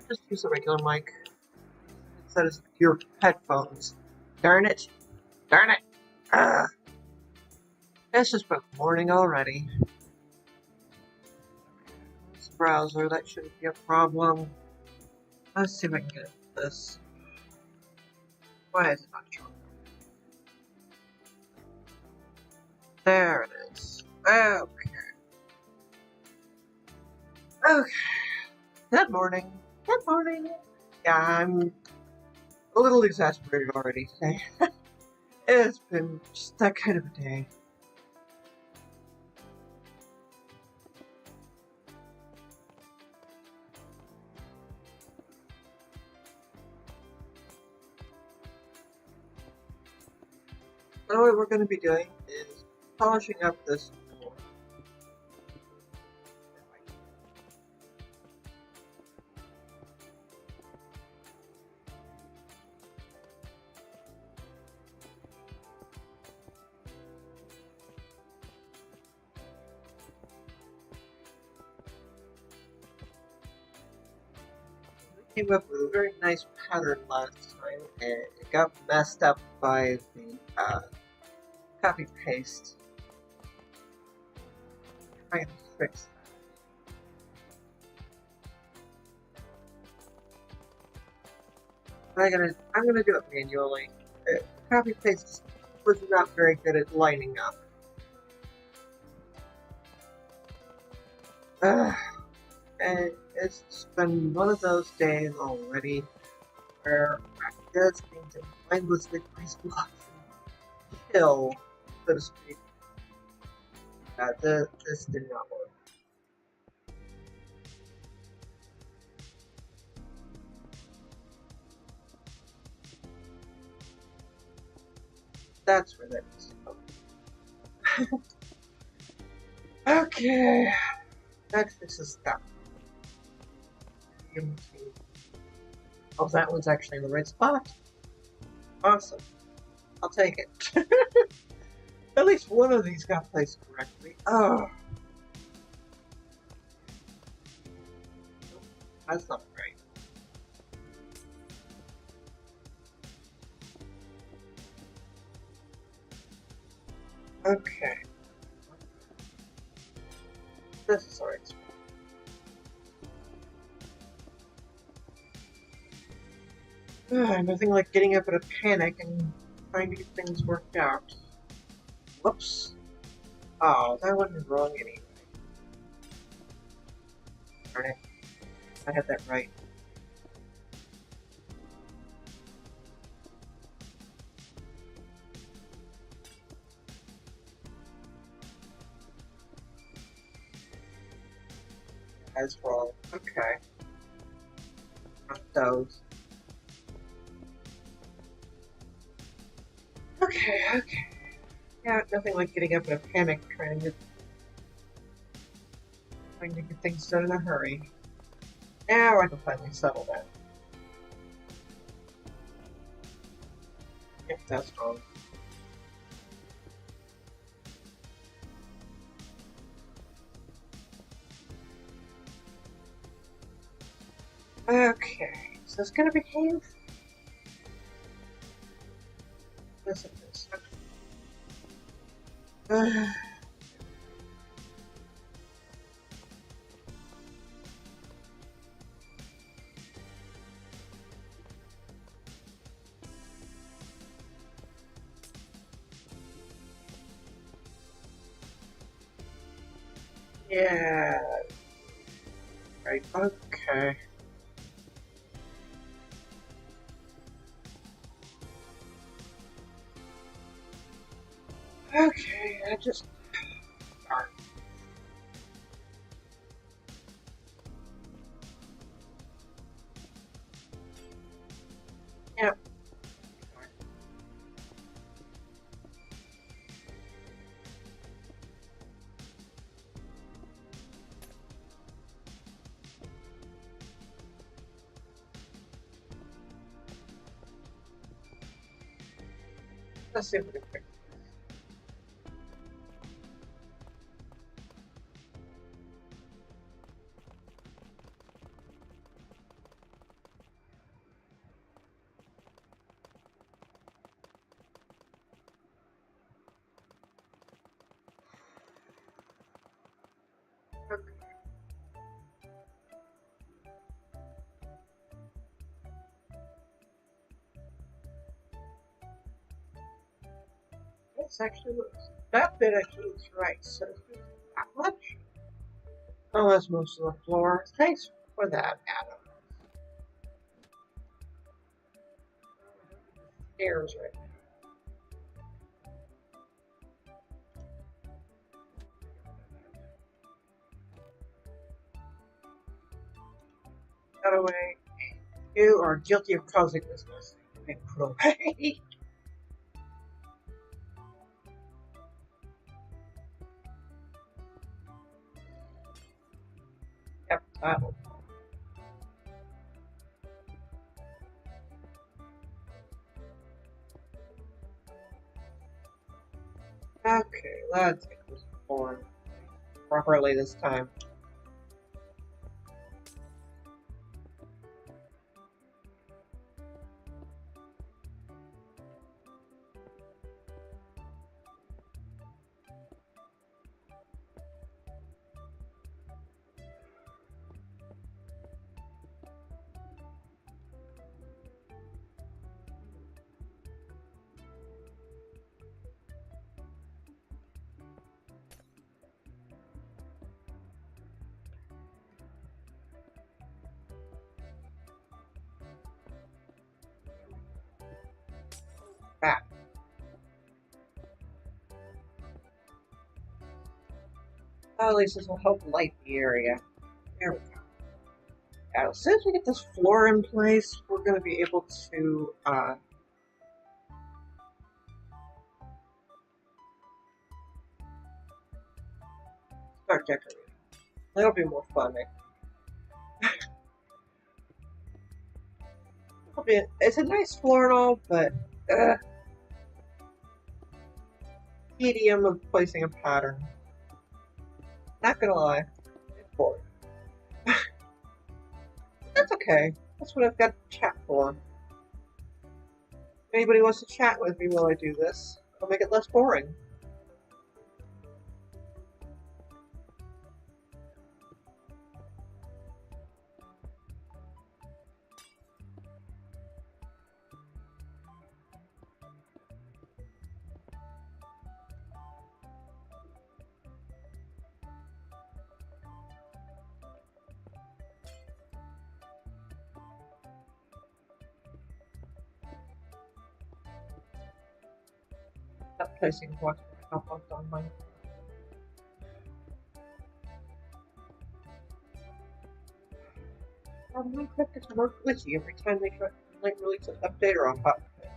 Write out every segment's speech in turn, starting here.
just use a regular mic instead of your headphones. Darn it! Darn it! Ugh. It's just about morning already. This browser, that shouldn't be a problem. Let's see if I can get this. Why is it not showing? There it is. Okay. Okay. Good morning. Good morning. Yeah, I'm a little exasperated already today. It's been just that kind of a day. So what we're going to be doing is polishing up this door. We came up with a very nice pattern last time, and it got messed up by the copy paste. Trying to fix that. I'm gonna do it manually. Copy paste was not very good at lining up. And it's been one of those days already where I just need to mindlessly place blocks and kill, so to speak. This did not work. That's where that is. Okay. That fixes that. Oh, that one's actually in the right spot. Awesome. I'll take it. At least one of these got placed correctly. Oh. That's not right. Okay. This is alright. Nothing like getting up in a panic and trying to get things worked out. Whoops. Oh, that wasn't wrong anyway. Darn it. I had that right. That's wrong. Okay. Not those. Okay. Yeah, nothing like getting up in a panic trying to get things done in a hurry. Now I can finally settle down. Yep, that's wrong. Okay, so it's gonna behave. Listen to this. Yeah. Right, okay. Okay, I just... Darn. Yep. Let's see if we can fix it. this actually looks, that bit actually looks right, so not much. Oh, that's most of the floor. Thanks for that, Adam. Stairs right now. That away. You are guilty of causing this mess. Being put away. Yep, that'll. Okay, let's get this form properly this time. Back. At least this will help light the area. There we go. Yeah, as soon as we get this floor in place, we're going to be able to start decorating. That'll be more fun. It's a nice floor and all, but tedium of placing a pattern. Not gonna lie, it's boring. That's okay. That's what I've got to chat for. If anybody wants to chat with me while I do this, I'll make it less boring. Not placing what I've done my. Minecraft gets more glitchy every time they try to release an update or a hot fix.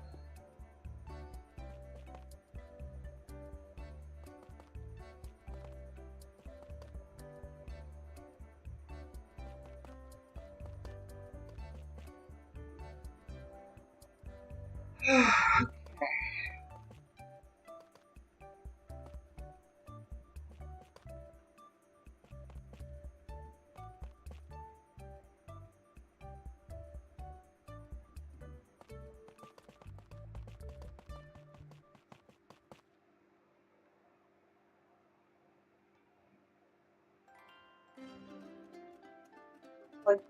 Like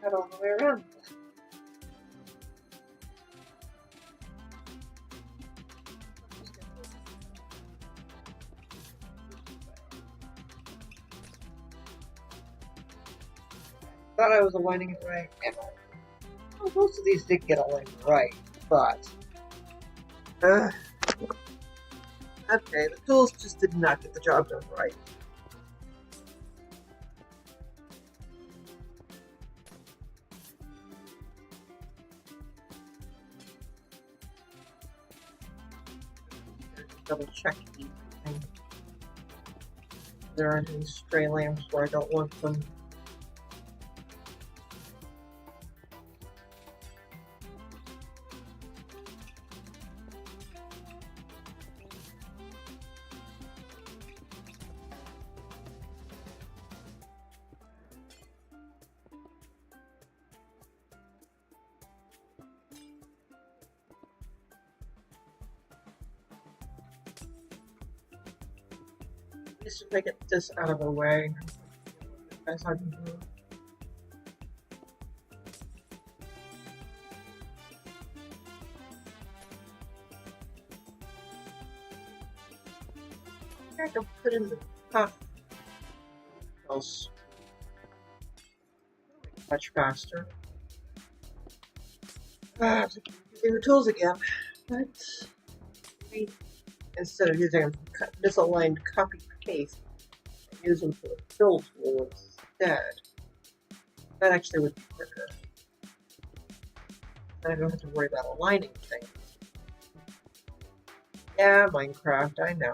that all the way around. Thought I was aligning it right. Well, most of these did get aligned right, but okay, the tools just did not get the job done right. Double check everything. There aren't any stray lamps where I don't want them. Just to get this out of the way. As I can do. I can put in the top else much faster. Using the tools again, but instead of using a misaligned copy paste, I use them for the fill tool instead. That actually would be quicker. Then I don't have to worry about aligning things. Yeah, Minecraft, I know.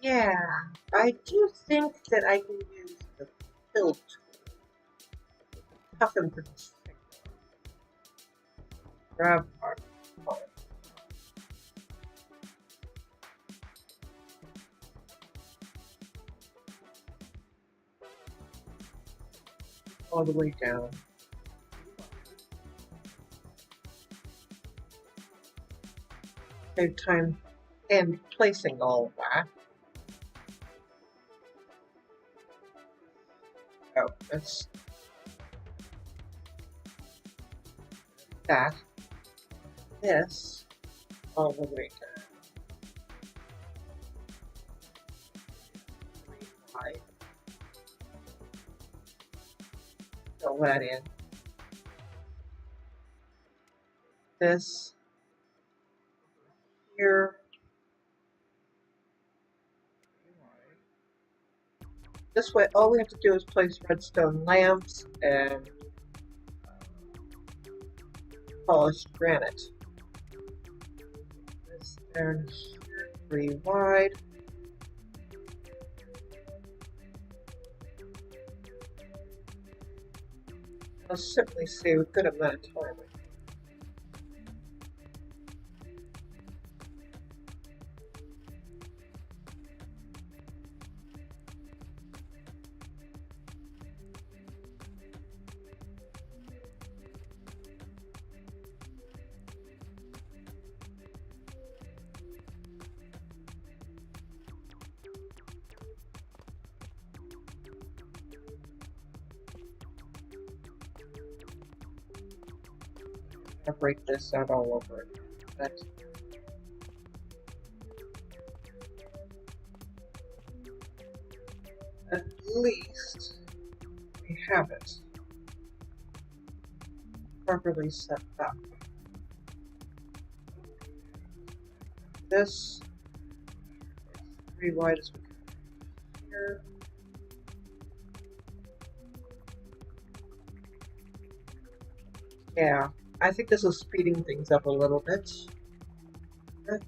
Yeah, I do think that I can use the fill tool. Toughen particular. Grab part. All the way down. Save time and placing all of that. Oh, that's that. This all the way down. Wide. Fill that in. This here. This way, all we have to do is place redstone lamps and polished granite. This down here, 3 wide. I'll simply save a good amount of time. I'll break this out all over it. That's at least we have it properly set up. This is 3 wide as we can here. Yeah. I think this is speeding things up a little bit. Okay.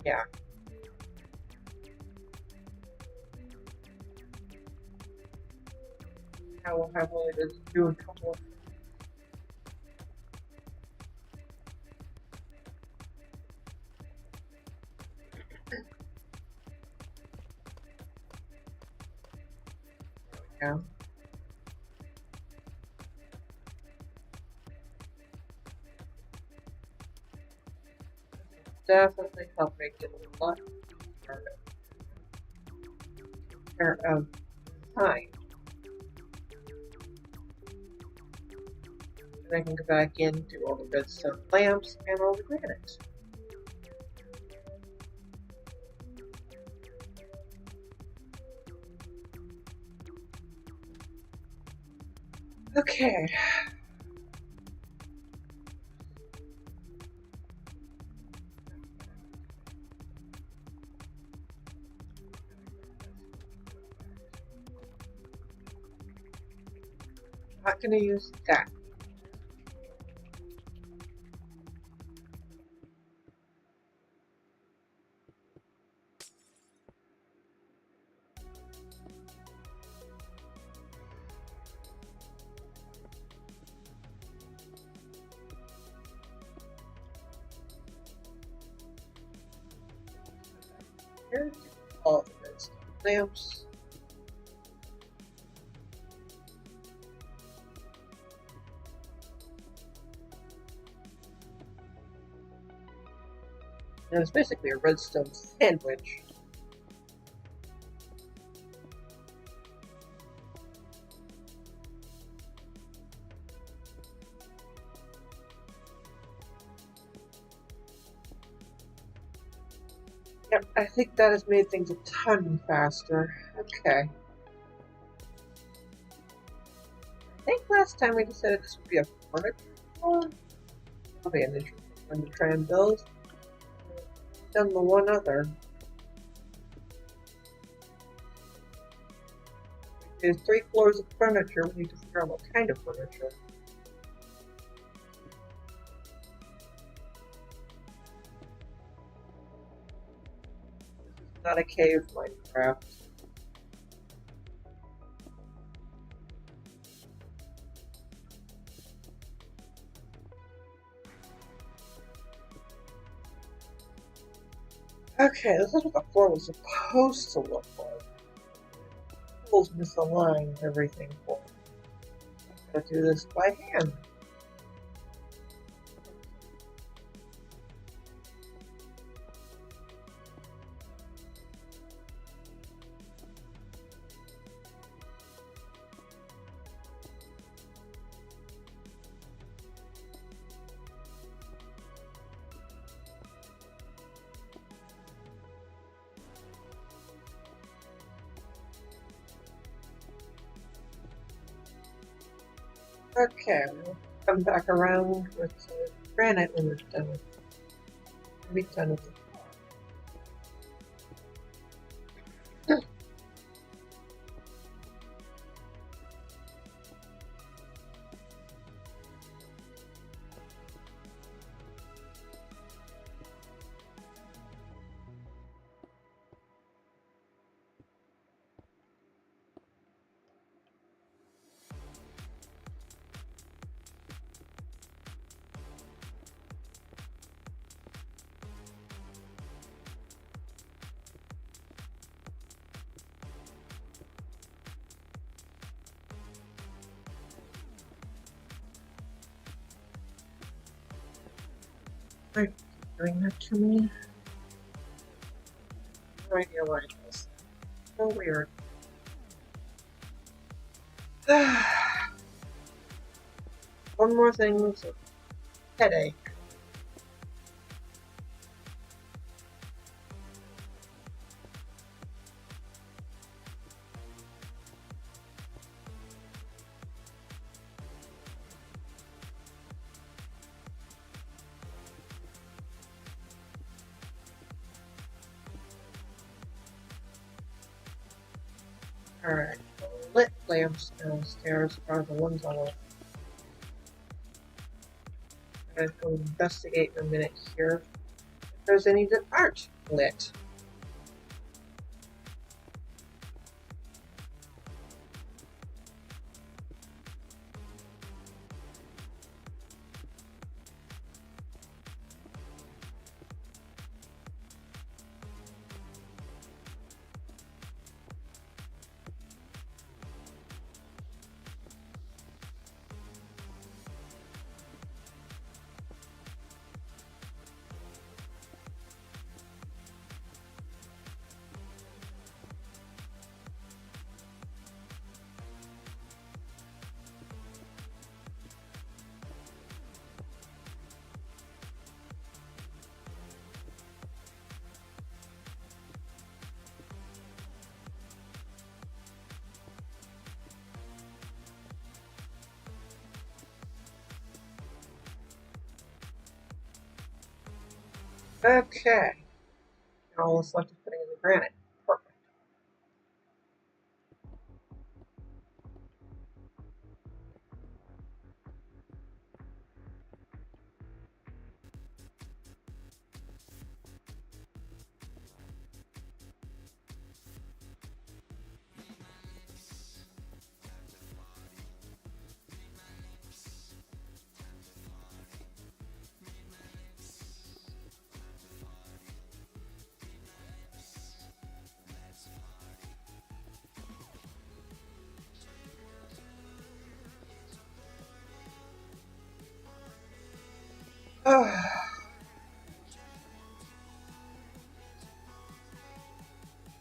Yeah. Now we'll have only to do a couple of yeah. Definitely help make it a lot easier of time. And I can go back in, do all the redstone lamps and all the granite. Okay. Not gonna use that. Here's all the redstone lamps. And it's basically a redstone sandwich. Yep, I think that has made things a ton faster. Okay. I think last time we decided this would be a furniture floor. Probably an interesting one to try and build. Done the one other. There's 3 floors of furniture. We need to figure out what kind of furniture. This is not a cave Minecraft. Okay, this is what the floor was supposed to look like. Tools misaligned everything for me. I'm gonna do this by hand. Okay, we'll come back around with granite when we're done with it. We'll be done with it. Why keep doing that to me? No idea why it does. So weird. One more thing, it's a headache. Alright, the lit lamps downstairs are the ones on the. I'm going to investigate in a minute here if there's any that aren't lit. Okay. Now all that's left is putting in the granite. Perfect.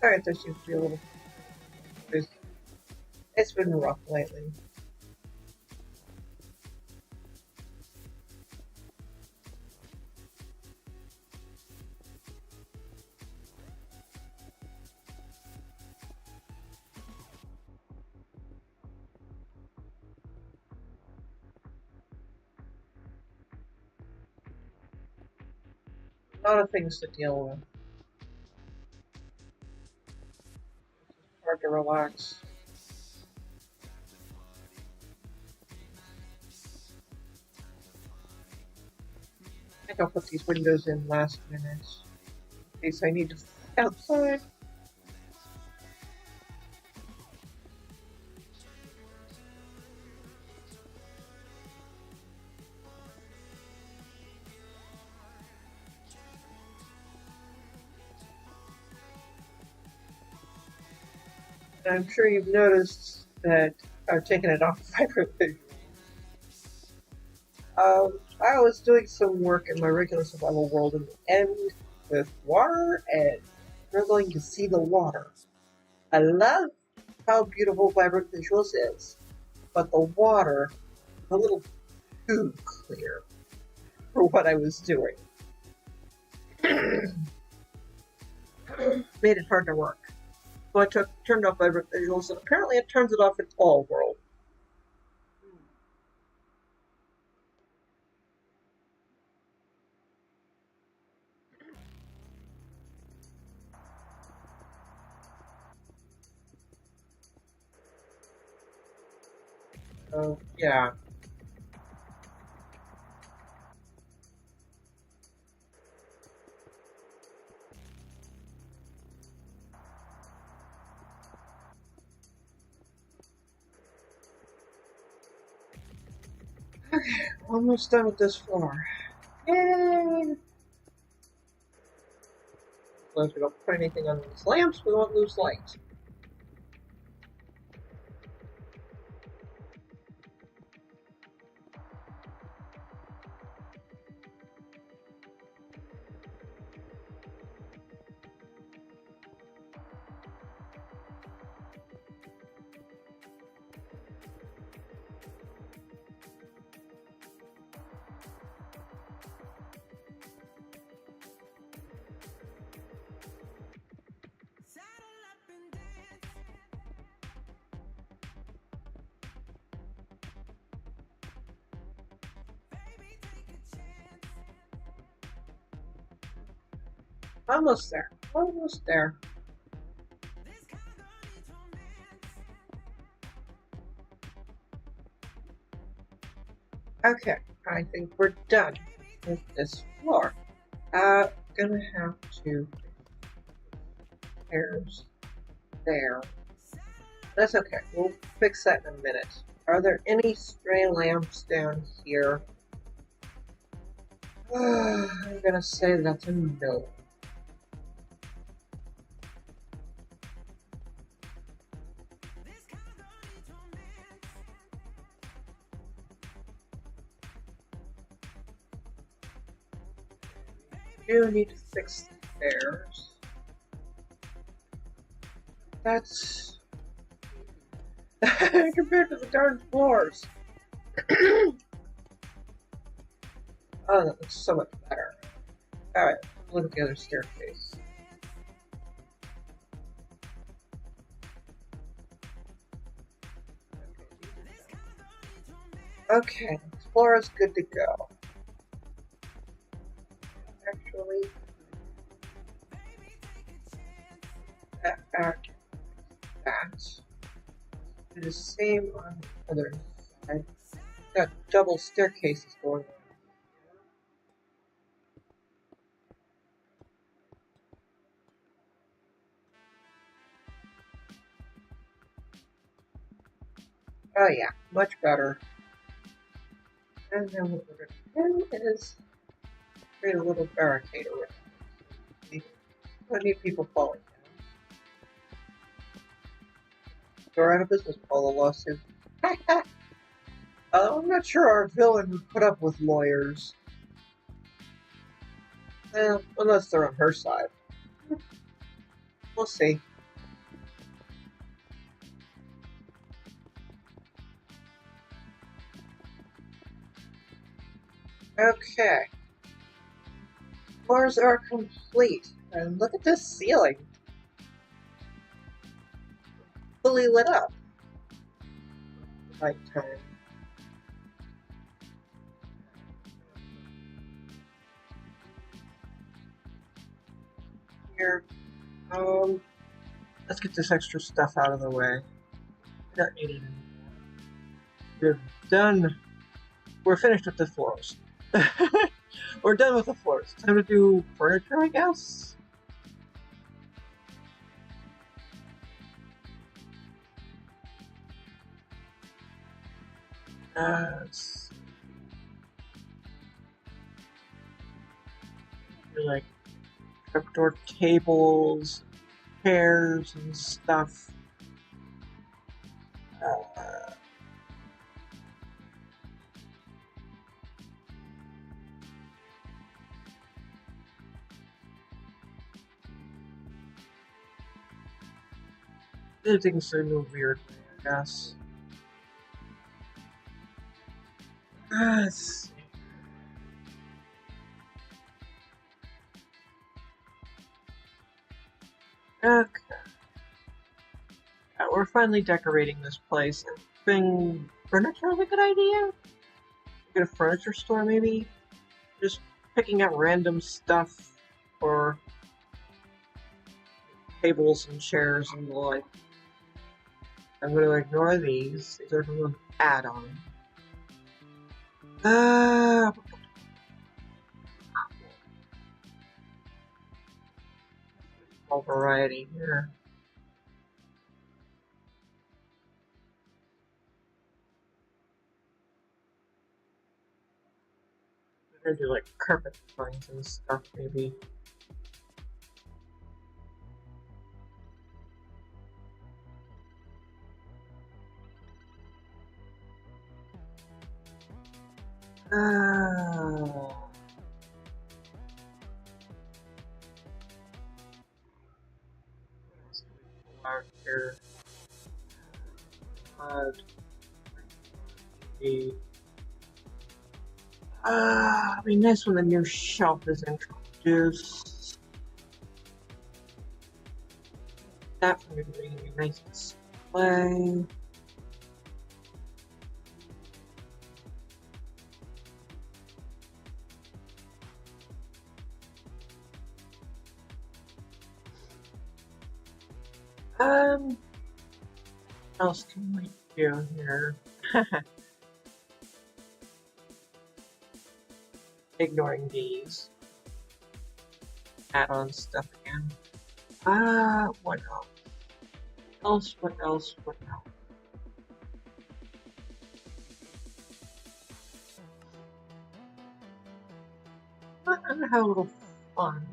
Alright, there seems to be a little. It's been rough lately. A lot of things to deal with. It's hard to relax. I think I'll put these windows in last minute. In case I need to fly outside. And I'm sure you've noticed that I've taken it off PreFabric Builds. I was doing some work in my regular survival world in the end with water and struggling to see the water. I love how beautiful Vibrant Visuals is, but the water is a little too clear for what I was doing. Made it hard to work. So I turned off Vibrant Visuals, and apparently it turns it off in all world. So, yeah. Okay, almost done with this floor. Yay! As long as we don't put anything on these lamps, we won't lose light. Almost there. Almost there. Okay, I think we're done with this floor. Gonna have to stairs there. That's okay. We'll fix that in a minute. Are there any stray lamps down here? I'm gonna say that's a no. Do need to fix the stairs. That's compared to the darn floors. Oh, that looks so much better. Alright, look at the other staircase. Okay, this floor is good to go. Actually, back that. Do the same on the other side. Got double staircases going on. Oh yeah, much better. And then what we're going to do is create a little barricade around it. I need people falling down. We're out of business, Paula lawsuit. I'm not sure our villain would put up with lawyers. Well, unless they're on her side. We'll see. Okay. Floors are complete. And look at this ceiling. Fully lit up. Nighttime. Here. Let's get this extra stuff out of the way. We don't need it anymore. We're done. We're finished with the floors. We're done with the floors. Time to do furniture, I guess? Like trapdoor tables, chairs, and stuff. Things are a little weird, I guess. Let's see. Okay. We're finally decorating this place. I think furniture is a good idea? Get a furniture store, maybe? Just picking out random stuff for tables and chairs and the like. I'm going to ignore these. These are from an add-on. All variety here. I'm going to do like carpet designs and stuff, maybe. Out here. It'd be nice when the new shelf is introduced. That would be a nice display. What else can we do here? Ignoring these. Add-on stuff again. What else? What else? I'm gonna have a little fun.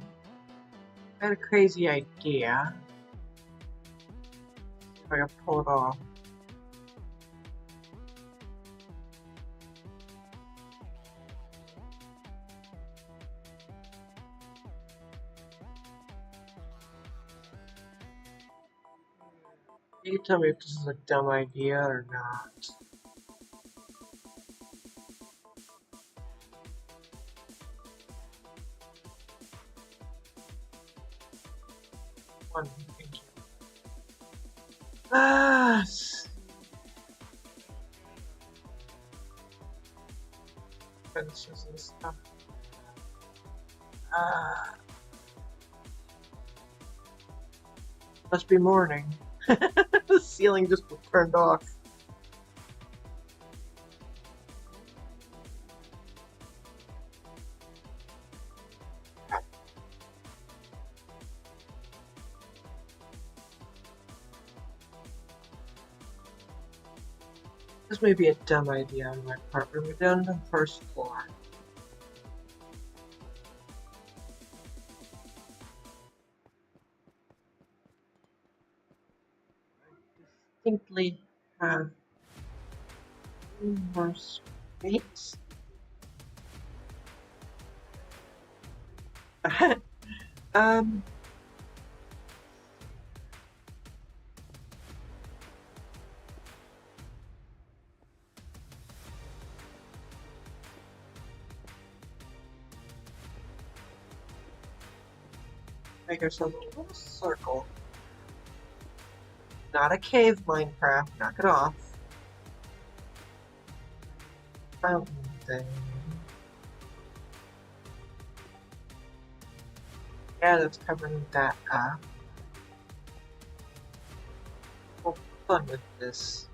I had a crazy idea. See if I can pull it off. You can tell me if this is a dumb idea or not. Thank you. Fences and stuff. Must be morning. The ceiling just turned off. This may be a dumb idea on my part, but we're down to the first floor. I distinctly have more space. um. Make ourselves a little circle. Not a cave Minecraft, knock it off. Fountain thing. Yeah, that's covering that up. Have fun with this.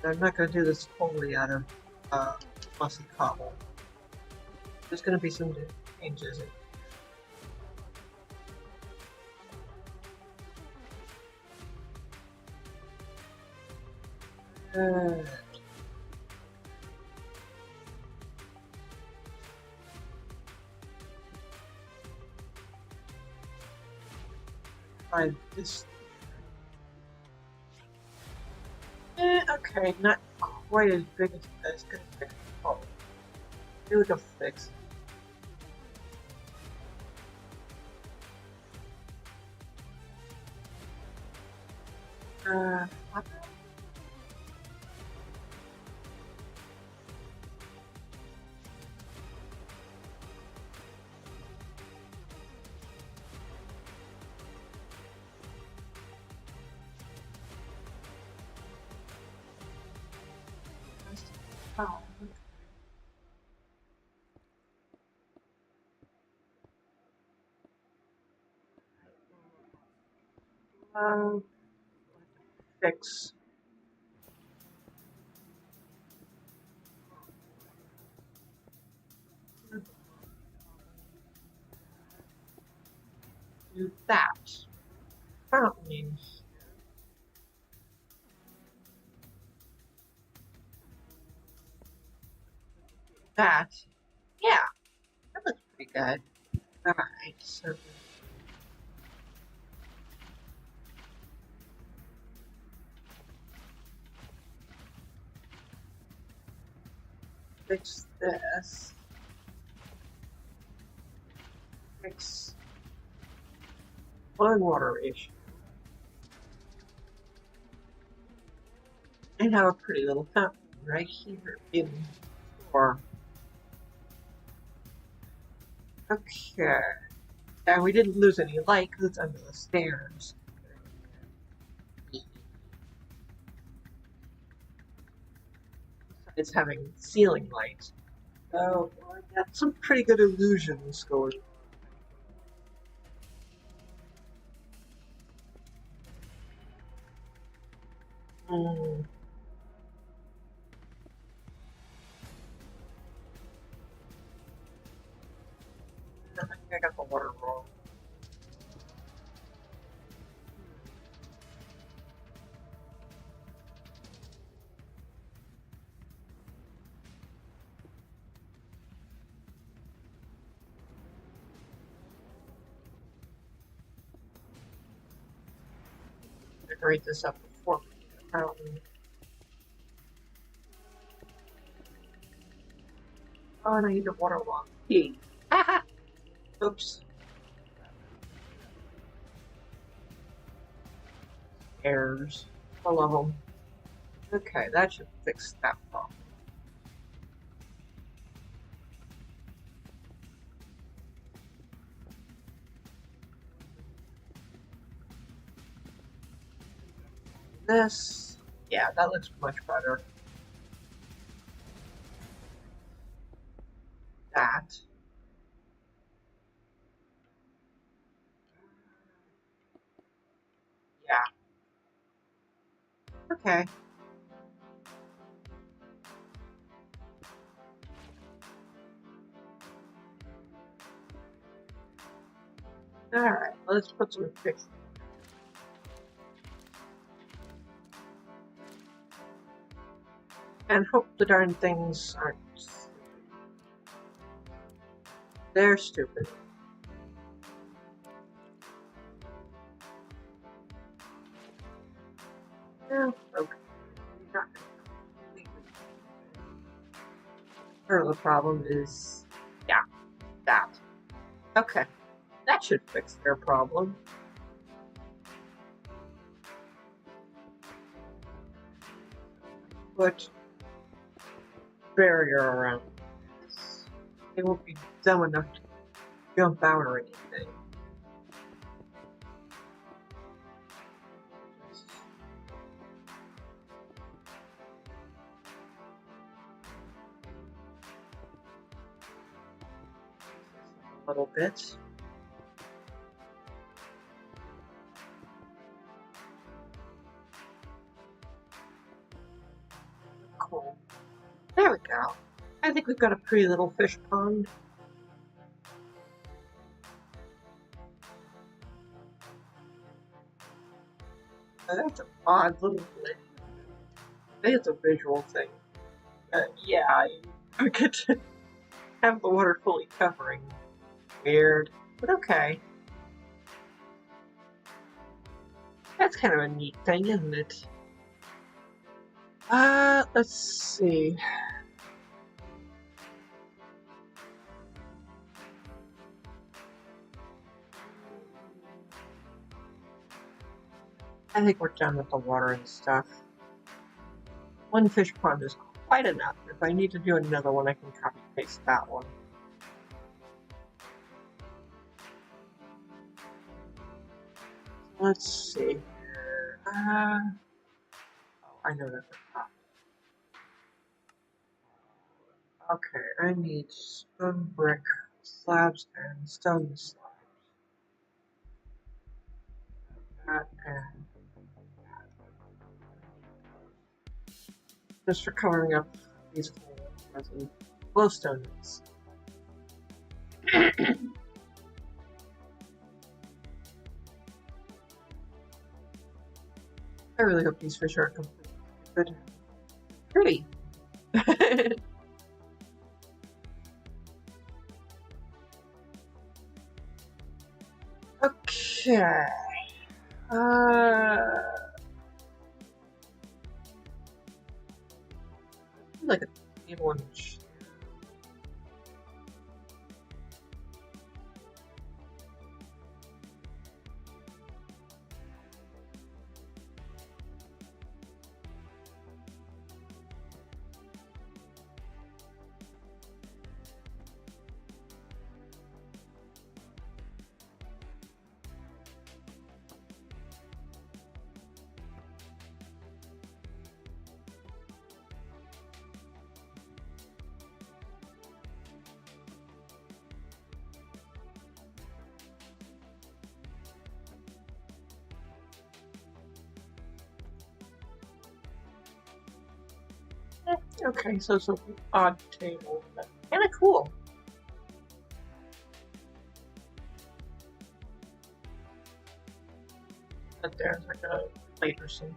I'm not going to do this wholly out of fussy cobble. There's going to be some changes. Try this. Okay, not quite as big as this. Gonna fix. Oh, do like a fix. What? Oh. Fix. Do that. Fountain. That. Yeah, that looks pretty good. Alright, so fix this. Fix one water issue. And have a pretty little fountain right here in or okay. And we didn't lose any light because it's under the stairs. It's having ceiling light. So I got some pretty good illusions going. I think I got the water wrong. Decorate this up before we get a fountain. Oh, and I need to waterlog key. Oops. Errors. I love them. Okay, that should fix that problem. This, yeah, that looks much better. Okay. Alright, let's put some fish. And hope the darn things aren't stupid. They're stupid. Yeah, okay. Not completely. Part of the problem is, yeah, that. Okay, that should fix their problem. Put barrier around this. They won't be dumb enough to jump out or anything. A little bit. Cool. There we go. I think we've got a pretty little fish pond. That's an odd little thing. I think it's a visual thing. Yeah, I get to have the water fully covering. Weird, but okay. That's kind of a neat thing, isn't it? Let's see. I think we're done with the water and stuff. One fish pond is quite enough. If I need to do another one, I can copy paste that one. Let's see. Oh, I know that. Okay, I need stone brick slabs and stone slabs. That and just for covering up these holes and glowstone is. I really hope these fish are completely good. Pretty. Okay. Like a table and okay, so it's an odd table, but kind of cool. But there's like a plate or something.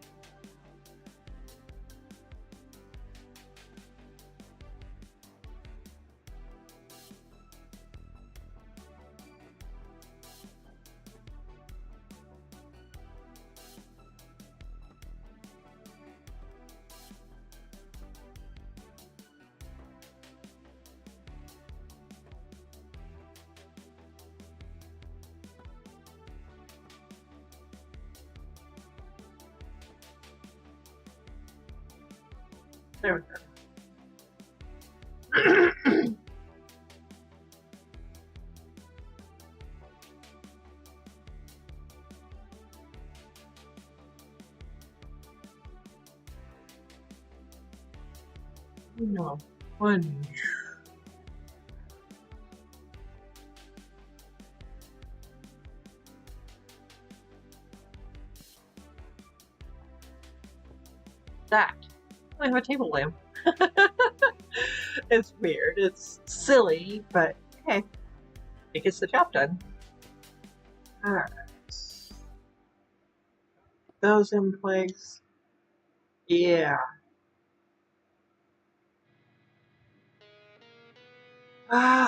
There we go. No, one. that? I have a table lamp. It's weird. It's silly, but hey, it gets the job done. Alright. Those in place. Yeah.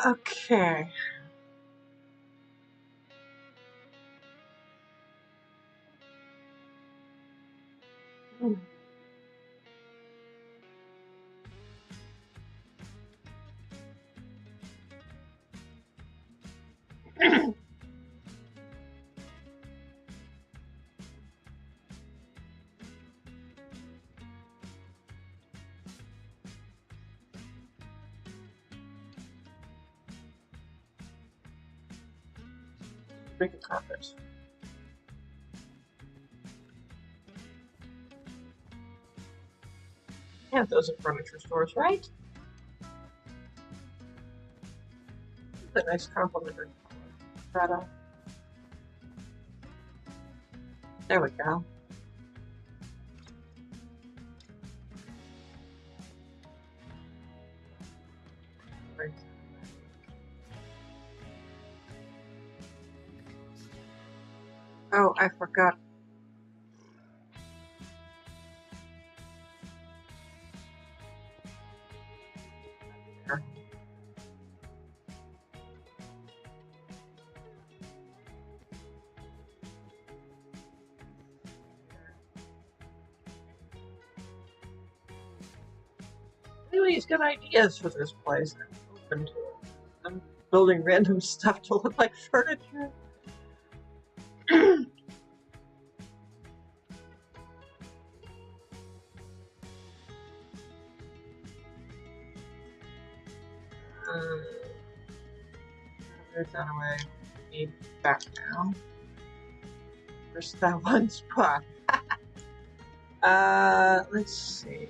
Okay. Hmm. Make a carpet. Yeah, those are furniture stores, right? That's a nice complimentary color. There we go. Right. Oh, I forgot. There. Anybody's got ideas for this place? I'm open to it. I'm building random stuff to look like furniture. There's that away. Need back now. There's that one spot. Let's see.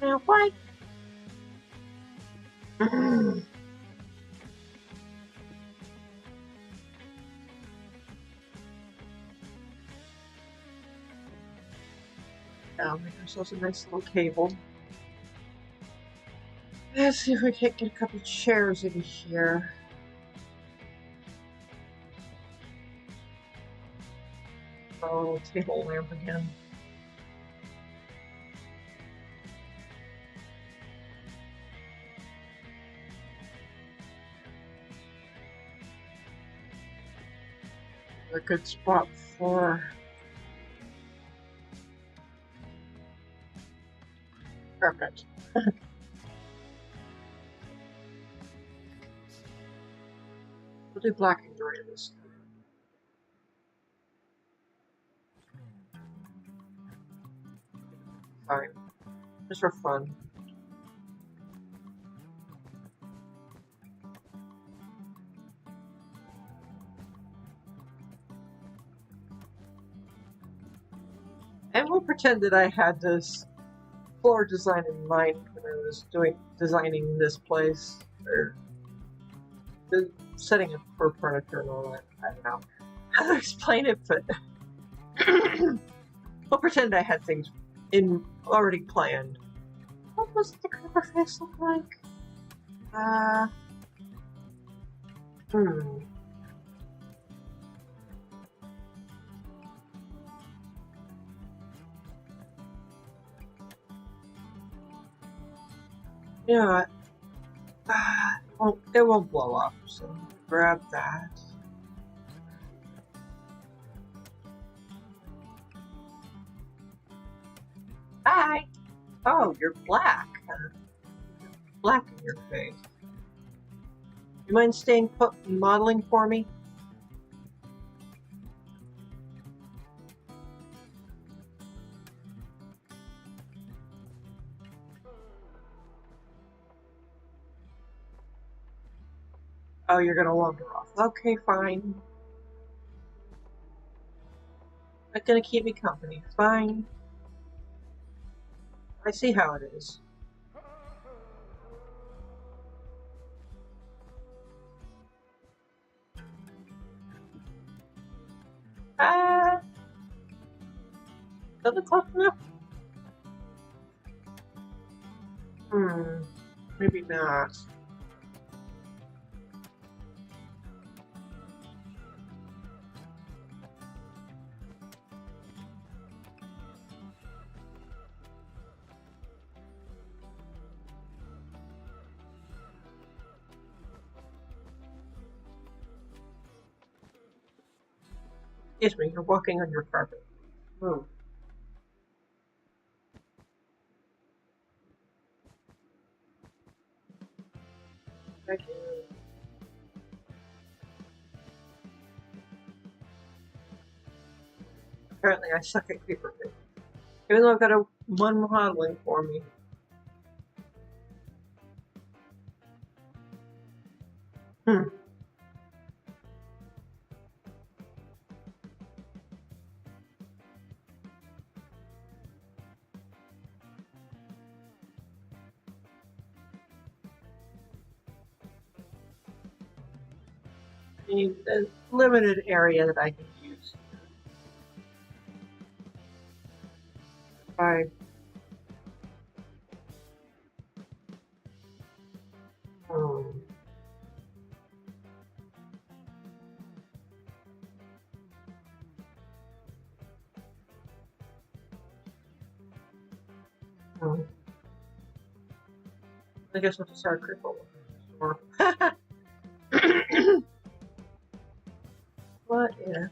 Now, why? Make ourselves a nice little table. Let's see if we can't get a couple chairs in here. Oh, table lamp again. A good spot for perfect. We'll do black and gray this time. Fine. Just for fun. And we'll pretend that I had this floor design in mind when I was designing this place, or setting up for furniture and all that. I don't know how to explain it, but we'll pretend I had things already planned. What was the creeper face look like? Yeah, it won't blow up, so grab that. Hi! Oh, you're black. Black in your face. You mind staying put and modeling for me? Oh, you're gonna wander off. Okay, fine. Not gonna keep me company. Fine. I see how it is. Ah, does it close enough? Maybe not. Excuse me, you're walking on your carpet. Move. Thank you. Apparently I suck at creeper builds. Even though I've got one modeling for me. I mean, there's a limited area that I can use. By I guess I'll just start cripple. What if?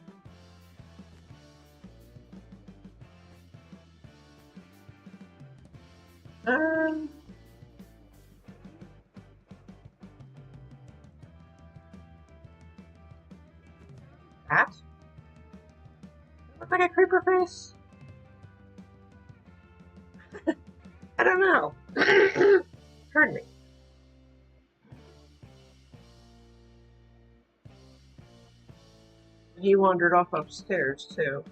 That? Look like a creeper face? I don't know. Pardon me. He wandered off upstairs too.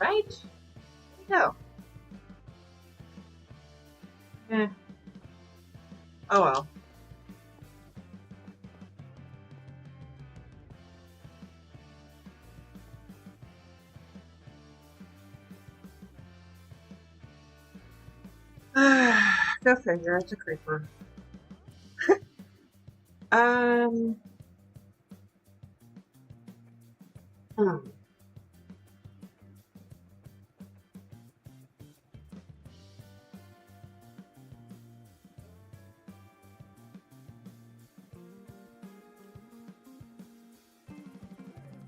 Right? No. Eh. Oh well. Go figure, it's a creeper. Hmm.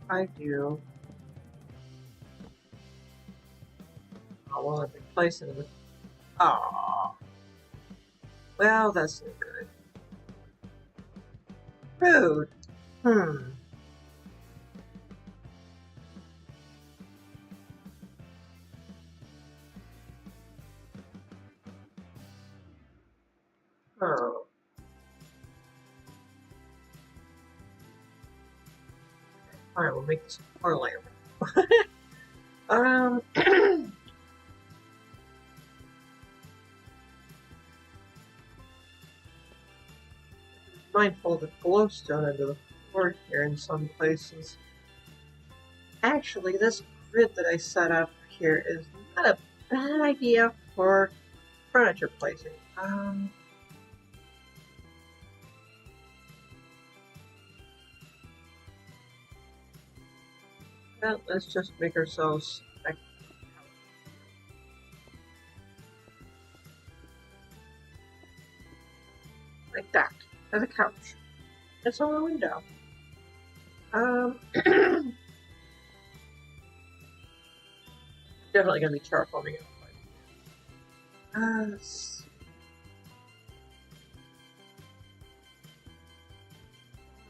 I do. Oh, well, I've been placing it. Aww. Well, that's no good. Rude. Oh. Alright, we'll make this a floor lamp. Mindful of the glowstone under the floor here in some places. Actually, this grid that I set up here is not a bad idea for furniture placing. Well, let's just make ourselves like that, as a couch. It's on the window. Definitely gonna be charcoaling it.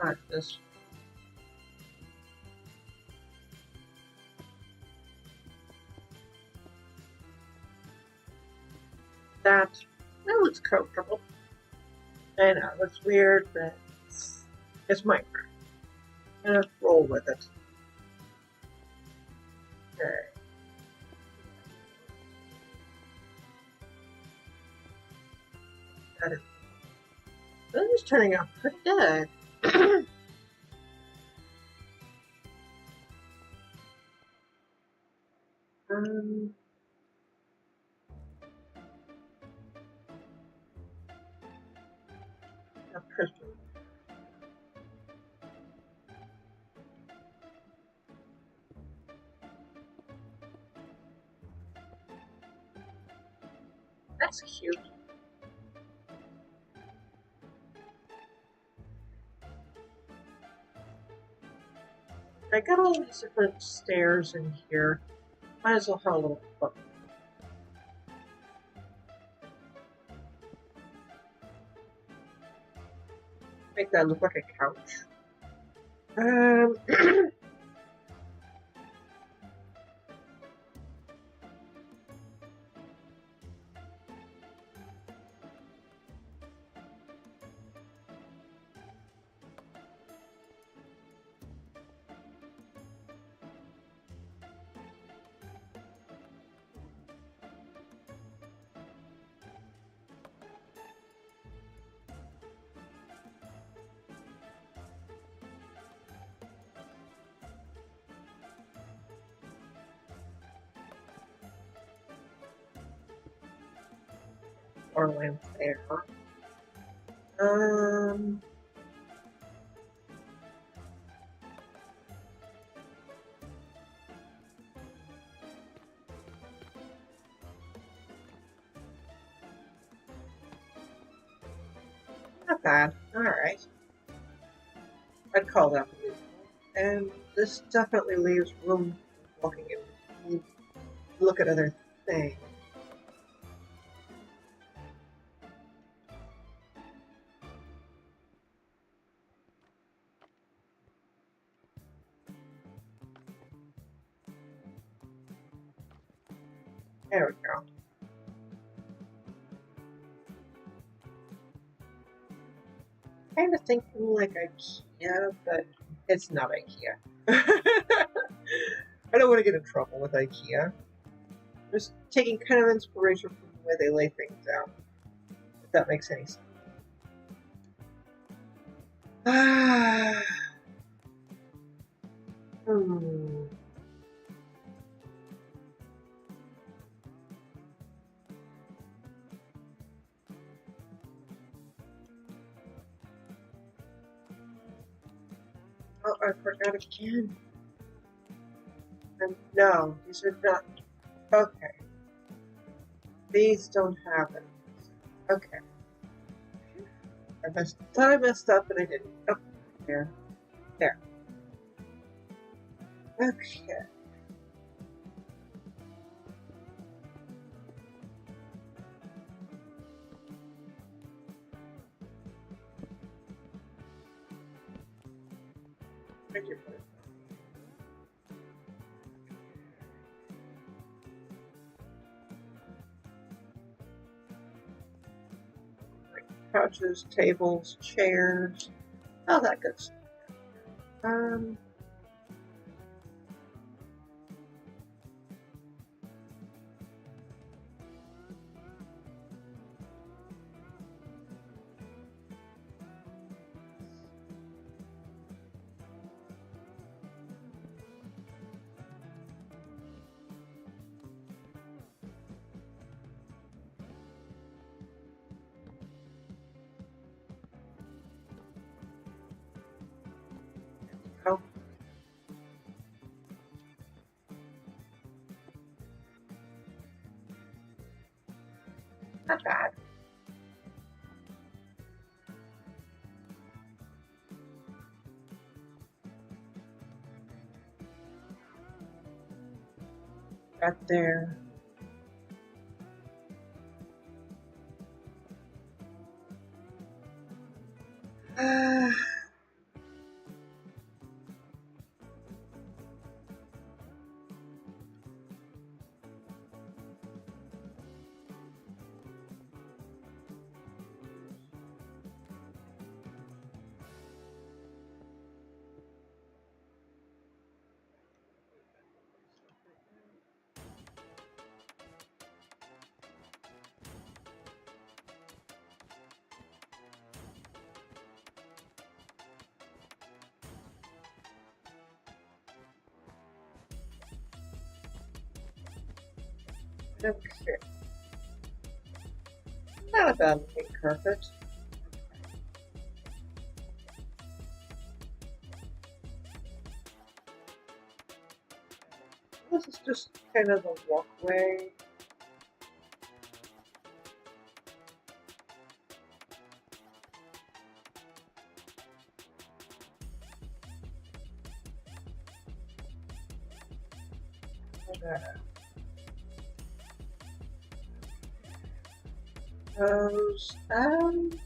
Not this. That looks comfortable. I know, it's weird, but It's Minecraft. I'm gonna roll with it. Okay. This is turning out pretty good. A crystal. That's cute. I got all these different stairs in here. Might as well have a little fun. Make that look like a couch. Or lamp there. Not bad. Alright. I'd call that beautiful. And this definitely leaves room for walking in. Look at other things. There we go. Kind of thinking like IKEA, but it's not IKEA. I don't want to get in trouble with IKEA. Just taking kind of inspiration from the way they lay things out. If that makes any sense. Oh, I forgot again. And no, these are not. Okay. These don't have it. Okay. Thought I messed up, but I didn't. Oh, there. There. Okay. Thank you for it. Couches, tables, chairs, all that good stuff. Oh. Not bad. Got there. Okay. Not a bad looking carpet. This is just kind of a walkway. Those, I'm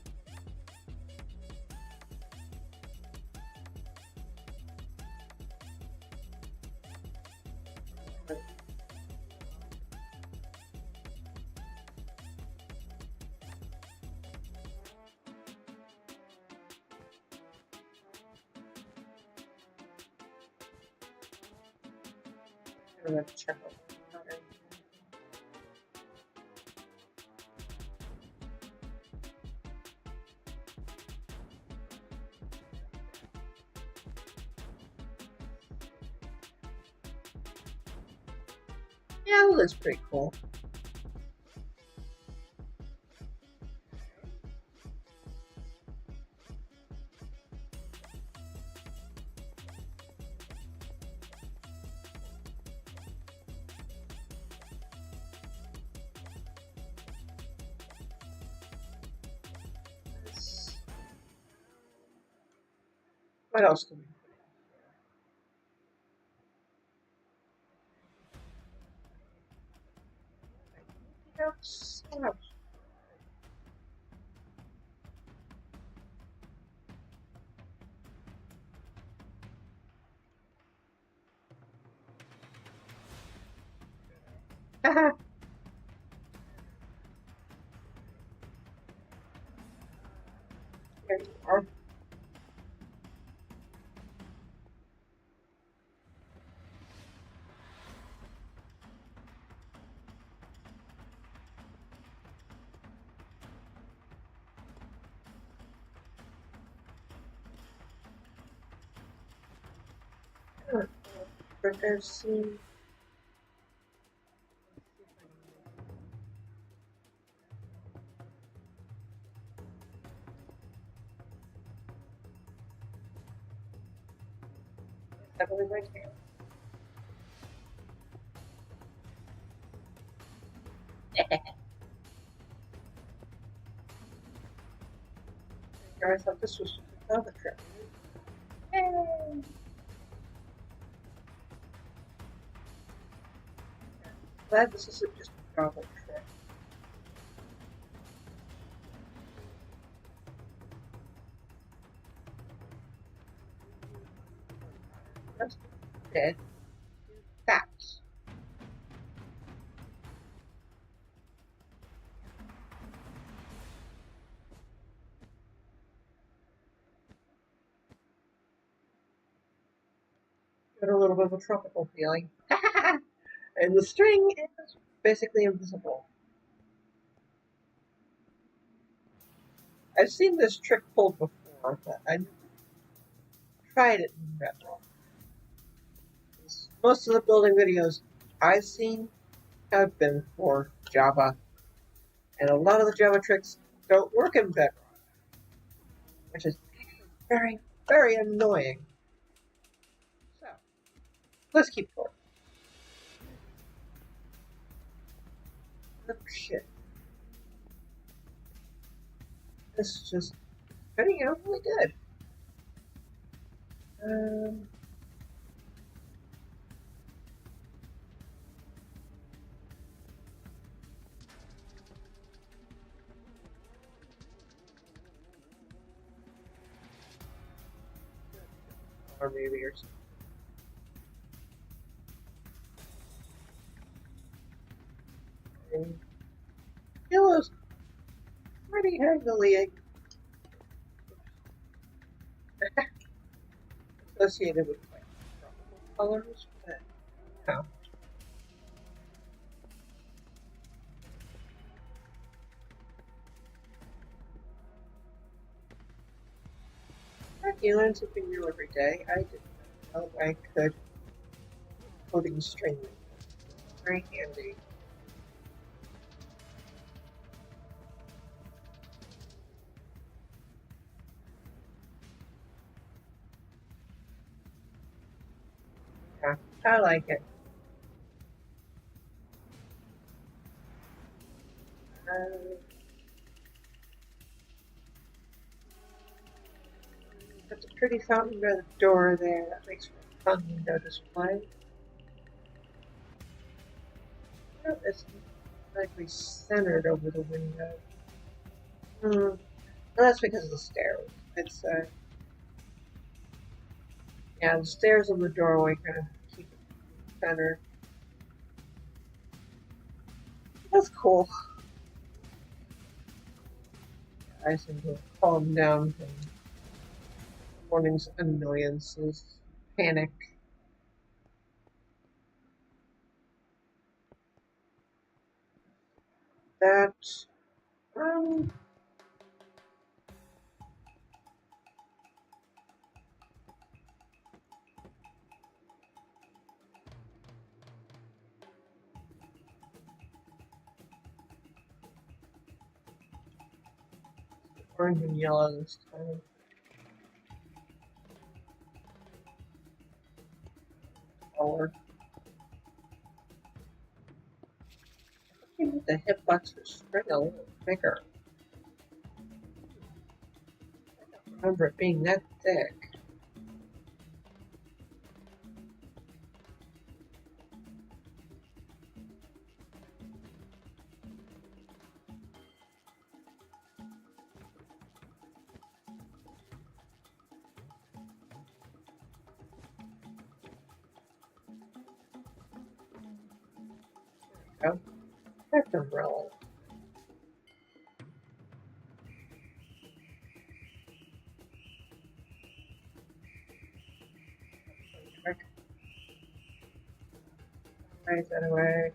gonna check out. Yeah, it looks pretty cool. What else can we put in? That's so Haha. There you are. Burger scene. Heavily right here. I thought this was another trip. Yay! Glad this isn't just a travel trip. That's dead. That. Got a little bit of a tropical feeling. And the string is basically invisible. I've seen this trick pulled before, but I never tried it in Bedrock. Most of the building videos I've seen have been for Java, and a lot of the Java tricks don't work in Bedrock, which is very, very annoying. So, let's keep going. Oh shit. This is just turning out really good. Or maybe or something. And yellow's pretty heavily associated with like tropical colors, but no. You learn something new every day. I didn't know I could coding string. Very handy. I like it. Put the pretty fountain by the door there. That makes for a fun window display. Oh, it's likely centered over the window. Well, that's because of the stairs. It's yeah, the stairs and the doorway kind of keep it centered. That's cool. I seem to calm down from morning's annoyances, panic. That um orange and yellow this time. Color. Maybe the hitbox for spring a little bigger. I don't remember it being that thick. Oh, that's umbrella. Right that away.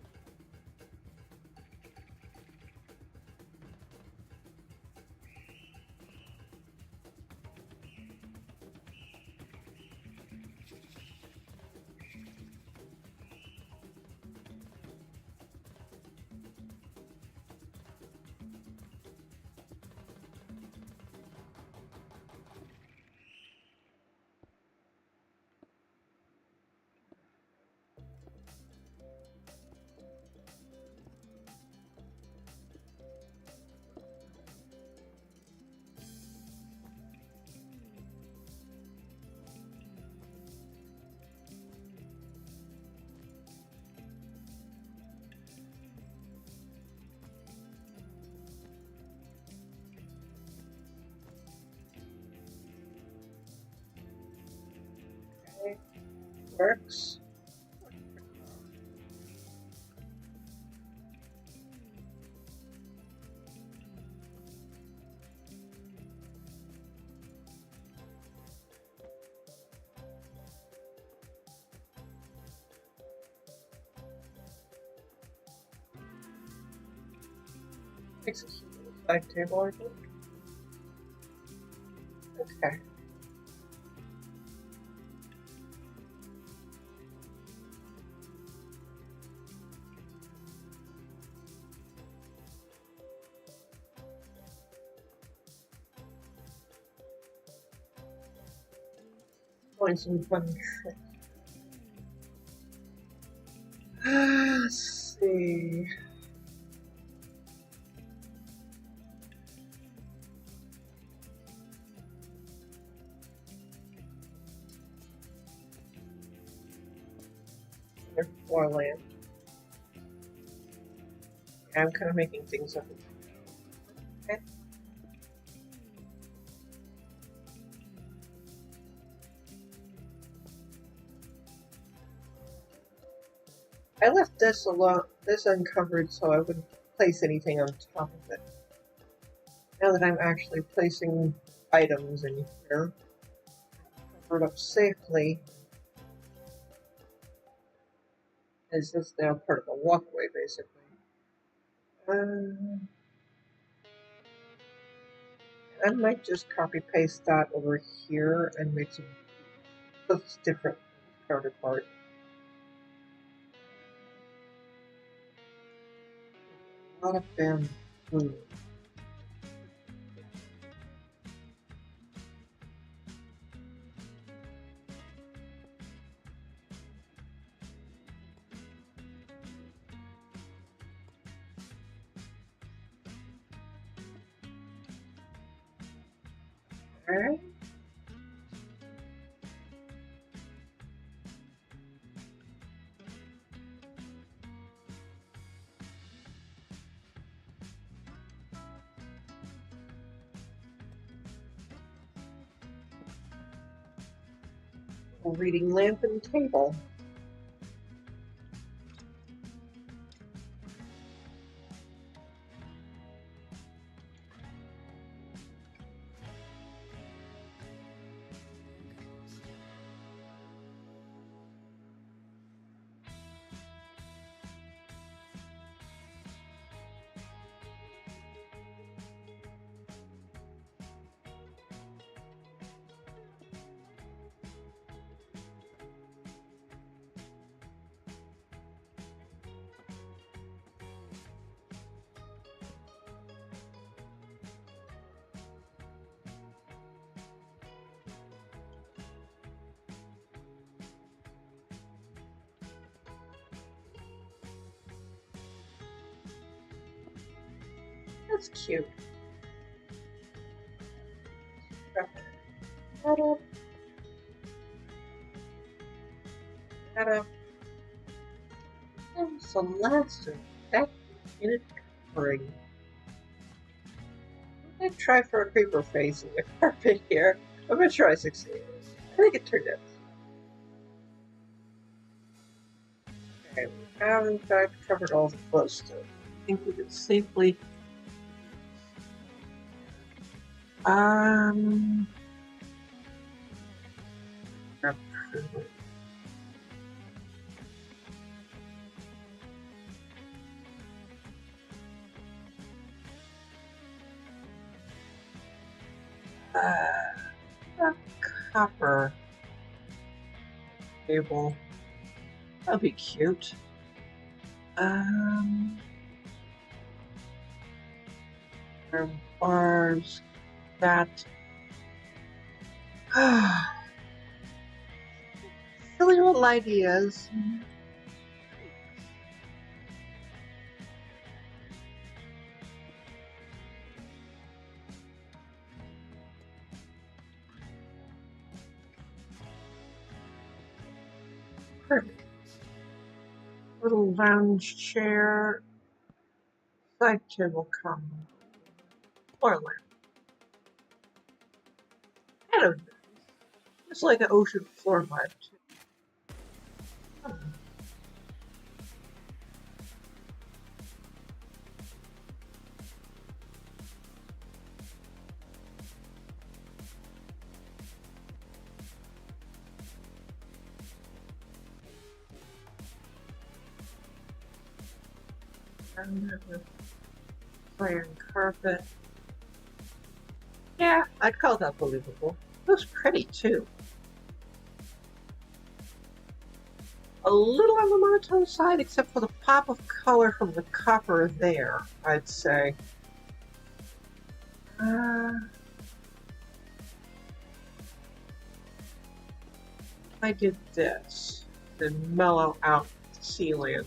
Okay. Works. Makes a cute little side table, I think. Okay. Doing some fun tricks. Let's see. There's more land. Yeah, I'm kind of making things up. Okay. I left this alone, this uncovered, so I wouldn't place anything on top of it. Now that I'm actually placing items in here, covered up safely, is this now part of the walkway, basically. I might just copy paste that over here and make some different counterpart. A lot of bamboo. Okay. Reading lamp and table. That's cute. Got a Celeste that in it covering. I'm gonna try for a creeper face in the carpet here. I'm gonna try succeed. I think it turned out. Okay, we have in fact covered all the close stuff. I think we can safely a copper table. That'll be cute. Bars, that. Silly little ideas. Perfect. Little lounge chair, side table combo, floor lamp. Kind of, it's like an ocean floor lamp. Iron carpet. Yeah, I'd call that believable. It looks pretty too. A little on the monotone side, except for the pop of color from the copper there, I'd say. I did this, then mellow out the ceiling.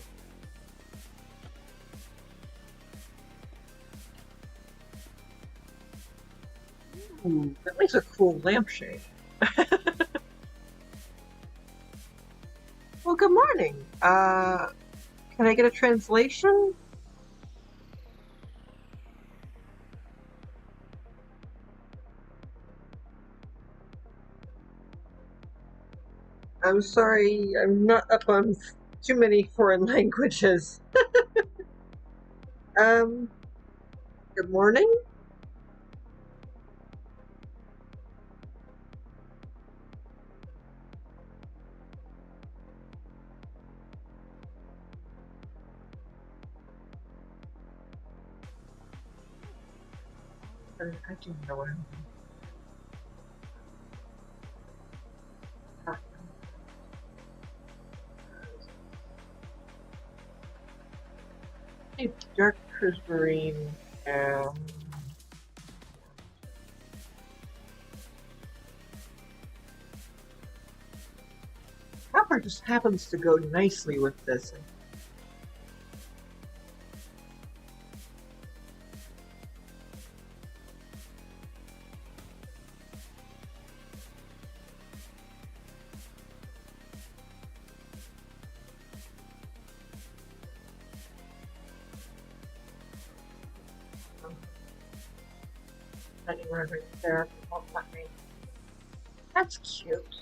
Ooh, that makes a cool lampshade. Well, good morning. Can I get a translation? I'm sorry, I'm not up on too many foreign languages. Good morning? I do know him. A dark prismarine. Copper just happens to go nicely with this. Lightning rod right there. That's cute.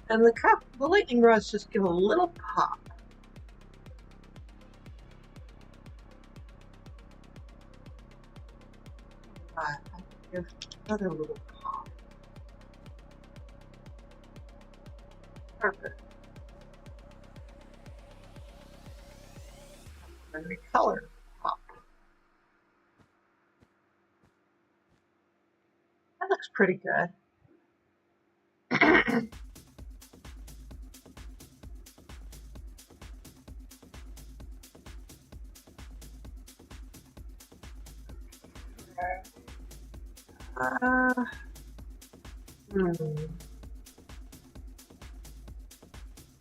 And the lightning rods just give a little pop. I give another little pop. Perfect. And recolor pop. That looks pretty good.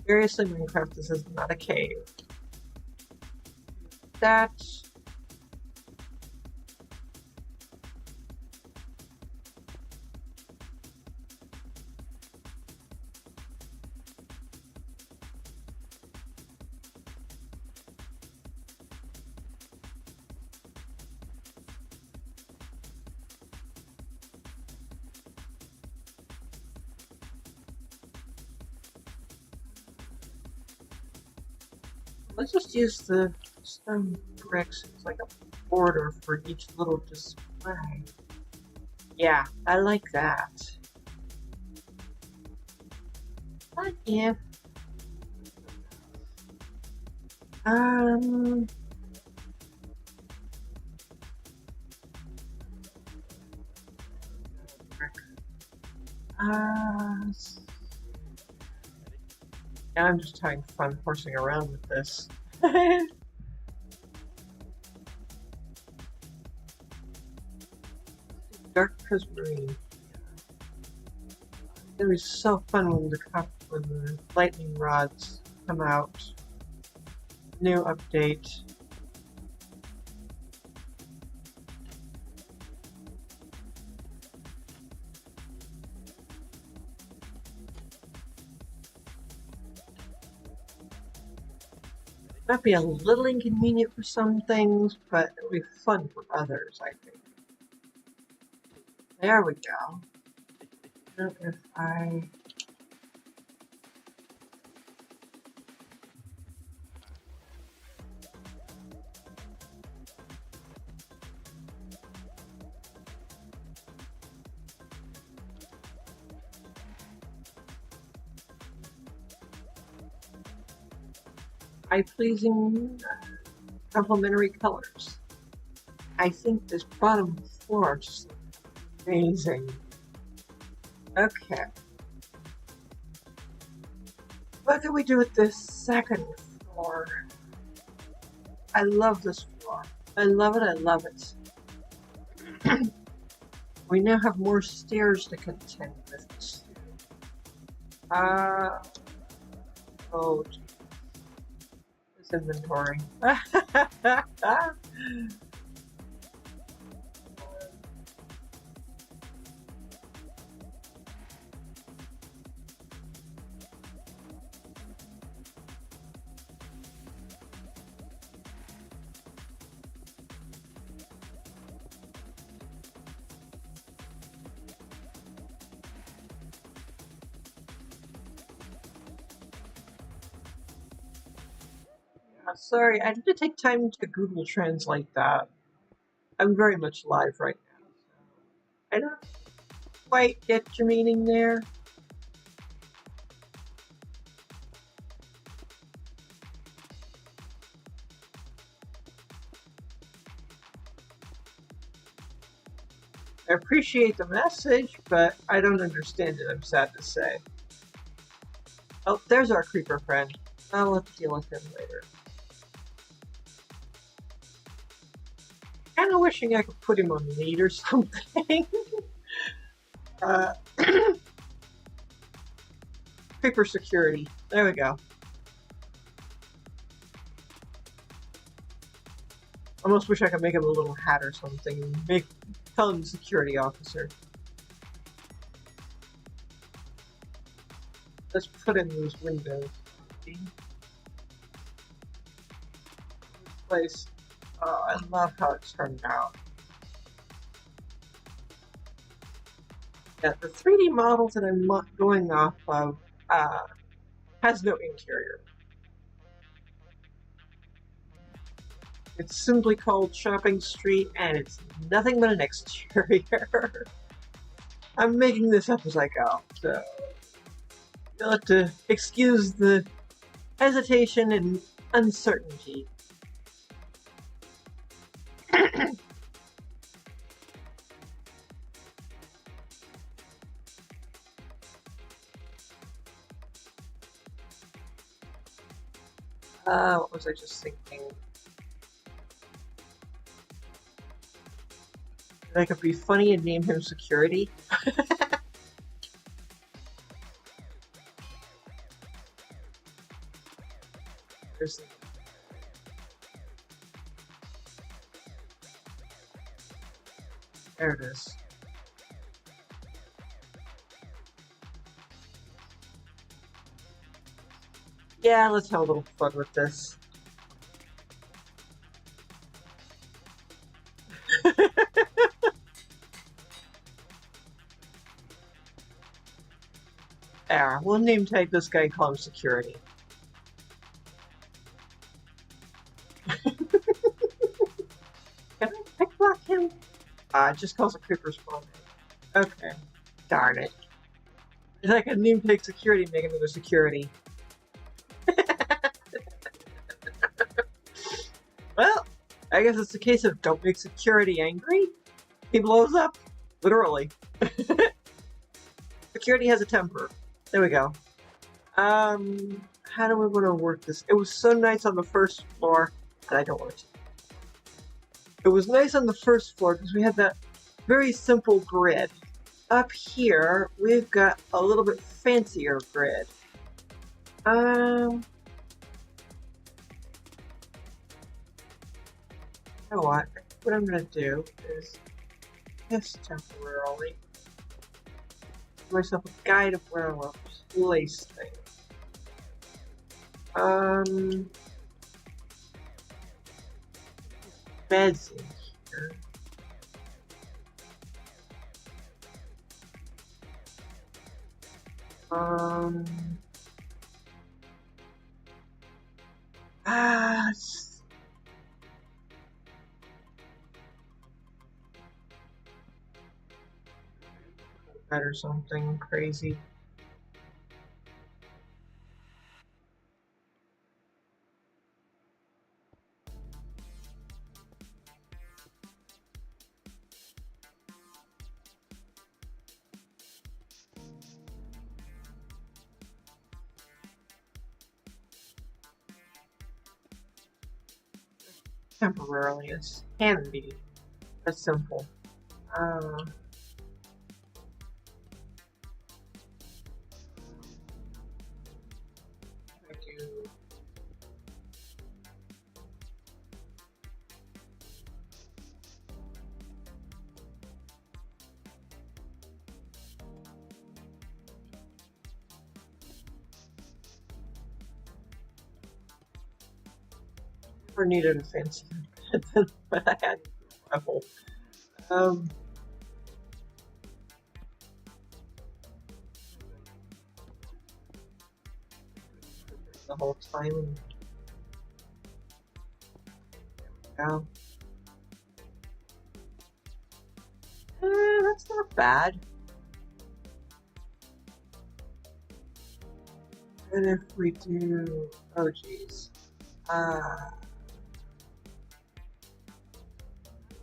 Seriously, Minecraft, this is not a cave. That. Let's just use the stone bricks as like a border for each little display. Yeah, I like that. But yeah. Yeah, I'm just having fun horsing around with this. Dark prismarine. It was so fun when the lightning rods come out. New update. Might be a little inconvenient for some things, but it'll be fun for others, I think. There we go. I don't know if I... eye-pleasing complementary colors. I think this bottom floor is amazing. Okay. What can we do with this second floor? I love this floor. I love it, I love it. We now have more stairs to contend with. Oh, geez. This inventory. Sorry, I had to take time to Google Translate that. I'm very much live right now. I don't quite get your meaning there. I appreciate the message, but I don't understand it, I'm sad to say. Oh, there's our creeper friend. I'll have to deal with him later. Kinda wishing I could put him on lead or something. Creeper security. There we go. Almost wish I could make him a little hat or something and tell him security officer. Let's put in those windows. This place. Oh, I love how it's turned out. Yeah, the 3D model that I'm going off of has no interior. It's simply called Shopping Street, and it's nothing but an exterior. I'm making this up as I go, so you'll have to excuse the hesitation and uncertainty. What was I just thinking? That could be funny and name him Security. There's There it is. Yeah, let's have a little fun with this. There, we'll name tag this guy and call him Security. Can I pick block him? It just calls a creeper spawn. Okay. Darn it. If I could name tag Security, make another Security. Well, I guess it's a case of don't make Security angry. He blows up. Literally. Security has a temper. There we go. How do we want to work this? It was so nice on the first floor, and I don't want to. It was nice on the first floor because we had that very simple grid. Up here, we've got a little bit fancier grid. You know what? What I'm gonna do is this temporarily. Give myself a guide of where I want to place things. Beds in here. Or something crazy. Temporarily, it can be as simple. I do. Never needed a fancy bed, but I had a level. The whole time. Yeah. That's not bad. And if we do, oh geez,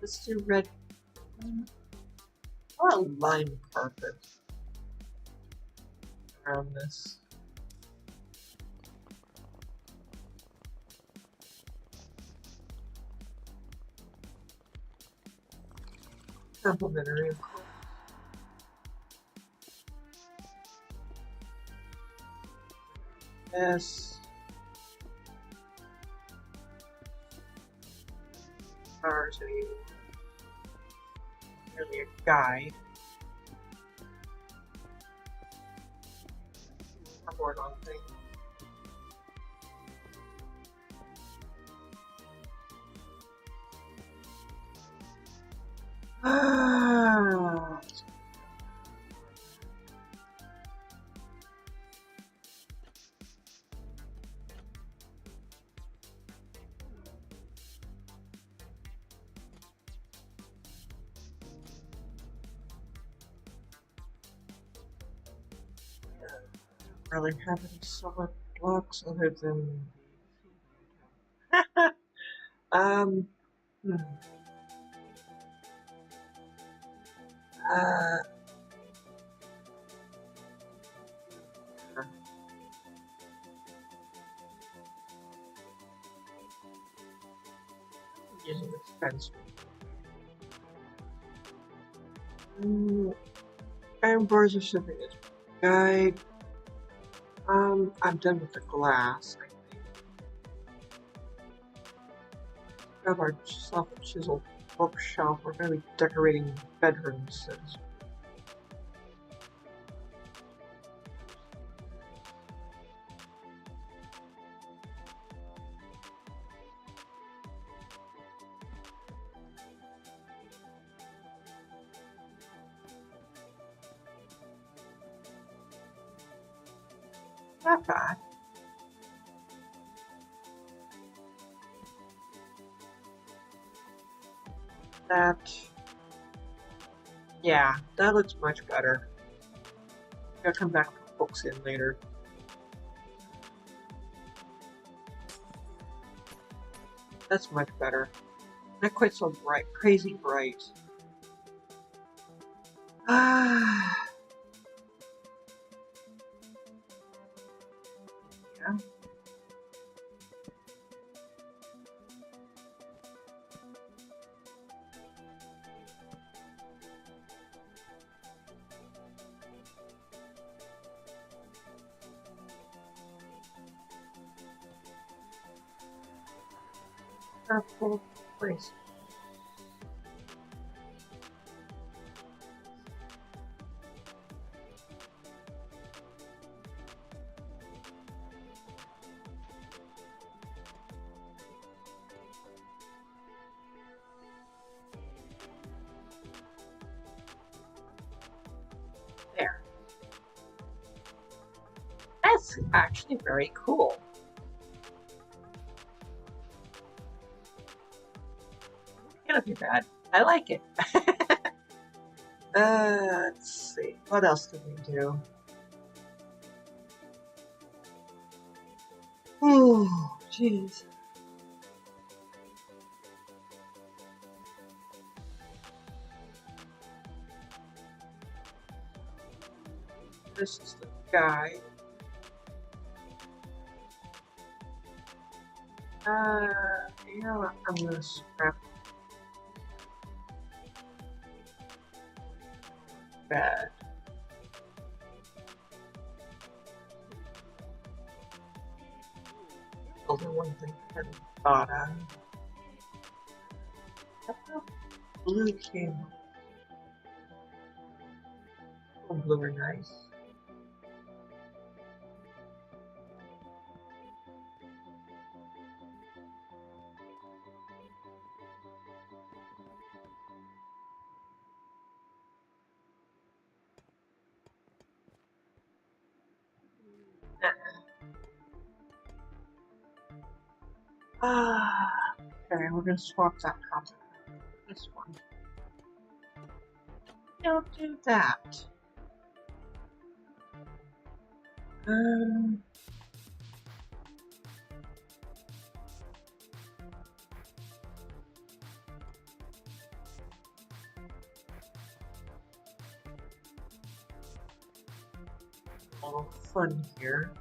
let's do red. Oh, lime carpet around this. Complimentary, of course. Yes. Ours anymore. Nearly a guy. Board on thing. really have any solid blocks other than um hmm. uh using this fence. Iron bars are shipping this guide. I'm done with the glass, I think. Grab our self-chiseled bookshelf. We're gonna be decorating bedrooms. Not bad. Yeah, that looks much better. I'll come back and put books in later. That's much better. Not quite so bright, crazy bright. Ah, yeah. Full place. There. That's actually very cool. Can't be bad. I like it. Let's see. What else can we do? Oh, jeez. This is the guy. You know what? I'm gonna scrap bed. Only one thing I hadn't thought of. Blue came. Oh, blue are nice. Okay, we're gonna swap that copy. This one. Don't do that. A little fun here.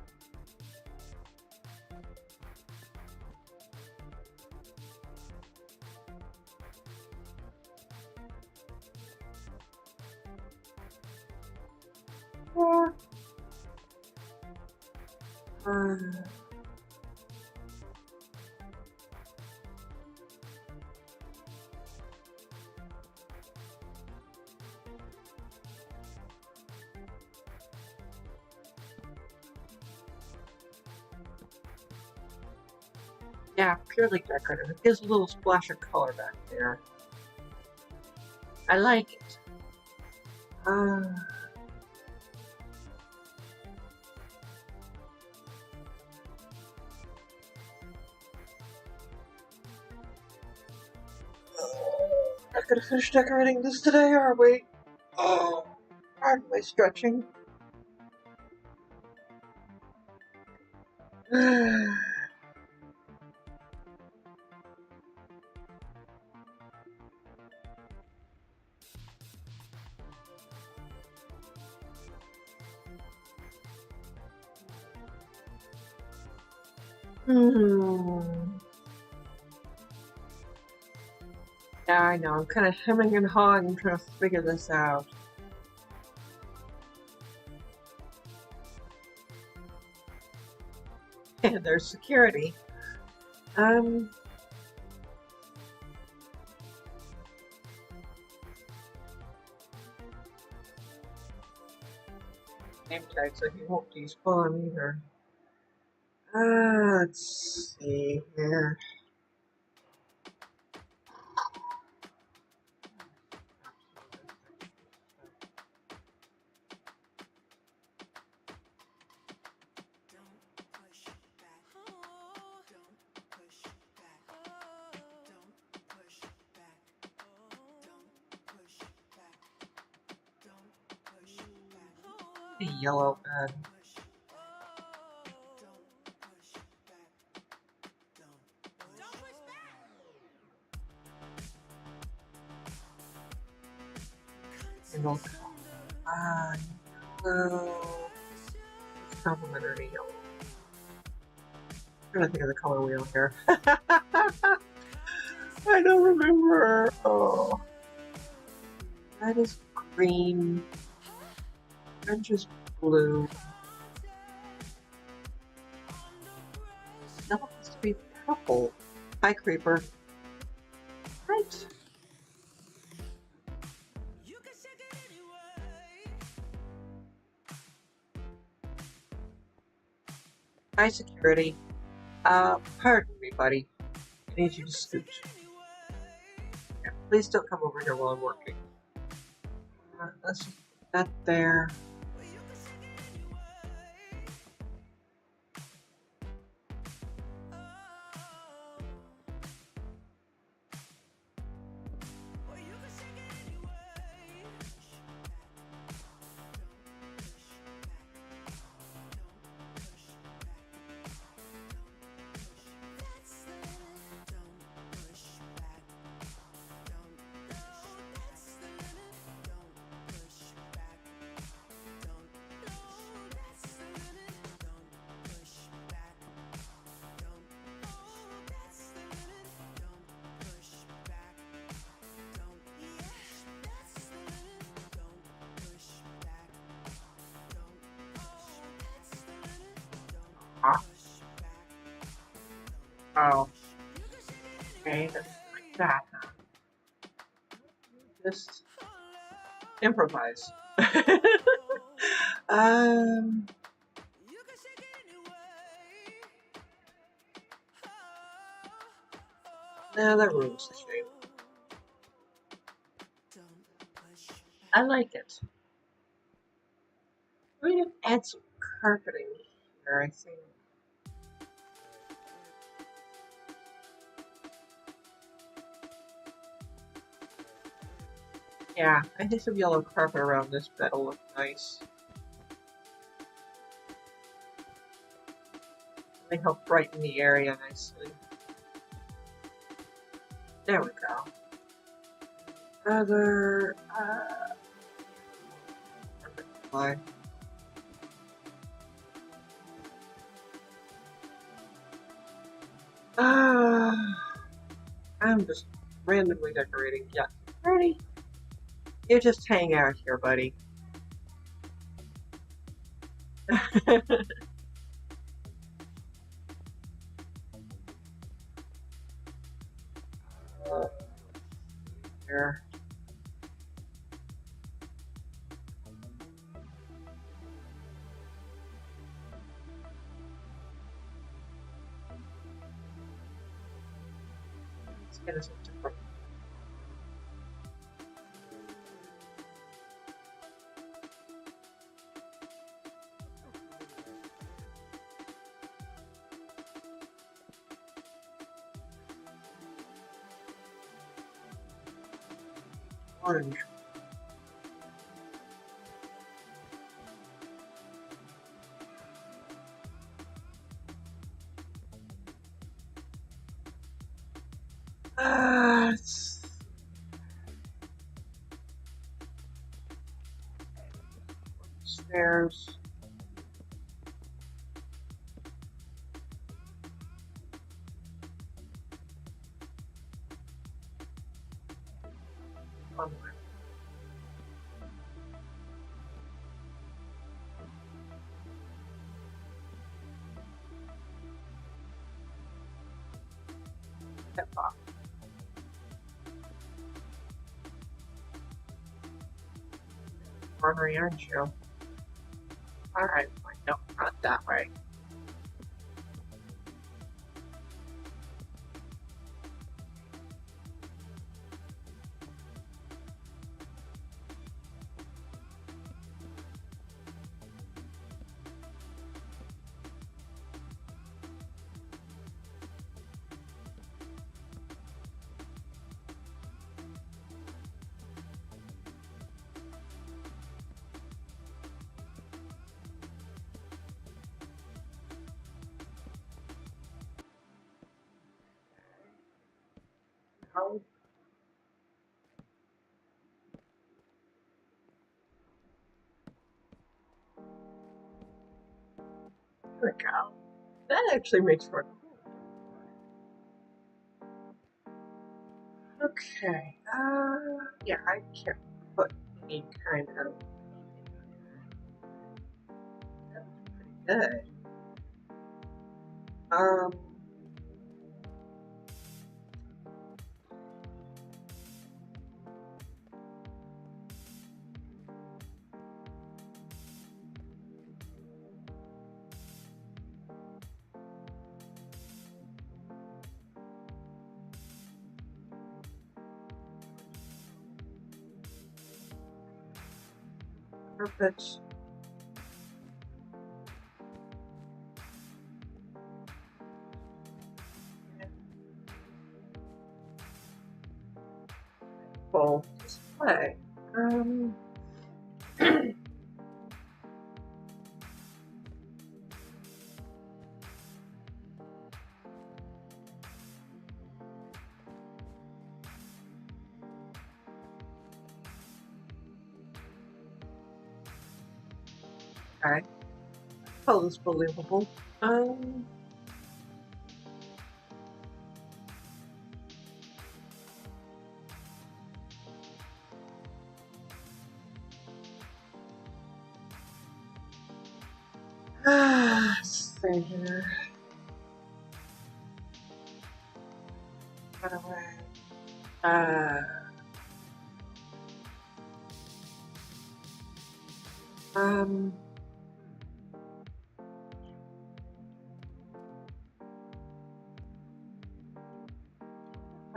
Yeah, purely decorative. It gives a little splash of color back there. I like it. Not gonna finish decorating this today, are we? Oh, pardon my stretching. Yeah, I know. I'm kind of hemming and hawing trying to figure this out. And there's security. Name tag, so he won't despawn either. Let's see here. The yellow bed. Yellow. Yellow. It's complementary yellow. I'm trying to think of the color wheel here. I don't remember. Oh. That is green. Orange is blue. That has to be purple. Hi, Creeper. Right. Hi, security. Pardon me, buddy. I need you to scoot. Yeah, please don't come over here while I'm working. Let's just put that there. Oh. Okay, that's like that, huh? Just improvise. Nah, that room's the shape. I like it. We need to add some carpeting here, I think. Yeah, I think some yellow carpet around this bed will look nice. They help brighten the area nicely. There we go. Other why? I'm just randomly decorating. Yeah, ready? You just hang out here, buddy. Here. Let's get us a different. Orange. There's one more. That box. Ornery, aren't you? Alright, fine. No, not that way. How? There we go. That actually makes for okay. Yeah, I can't put any kind of. That was pretty good. Perfect. Full display. Okay. Oh, that's believable. Let's see here. By the way,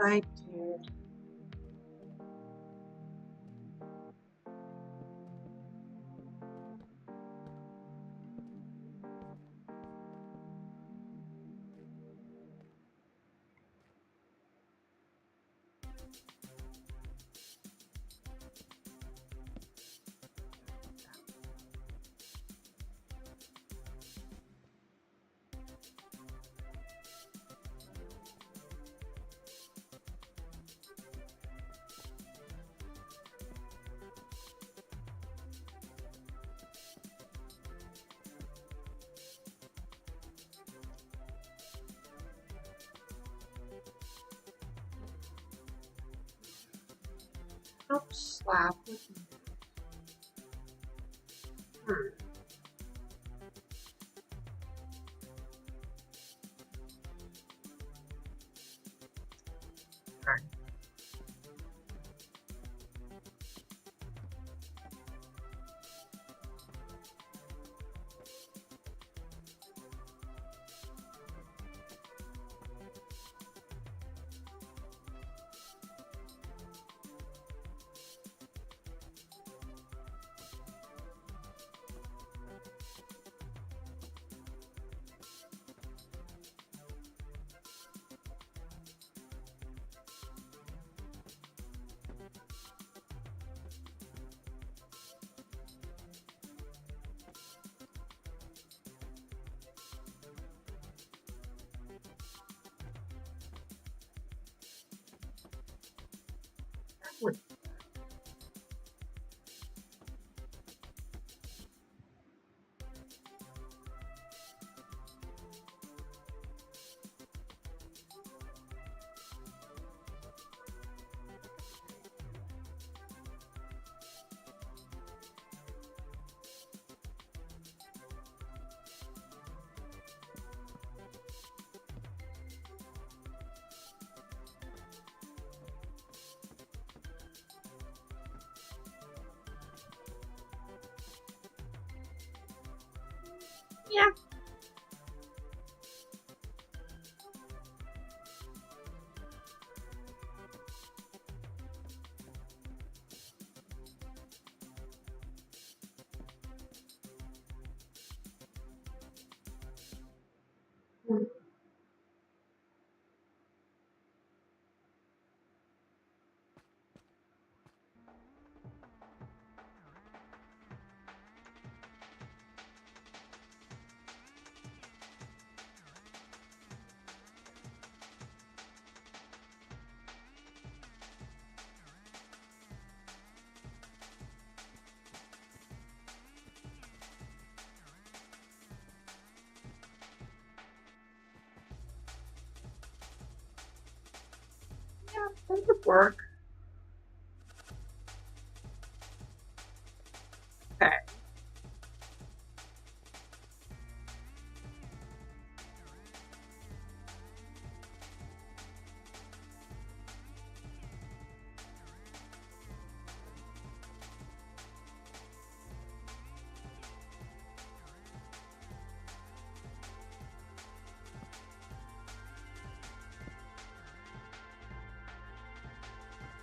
I did. Help slap with me. Alright. Would Yeah. Yeah, that could work. Okay.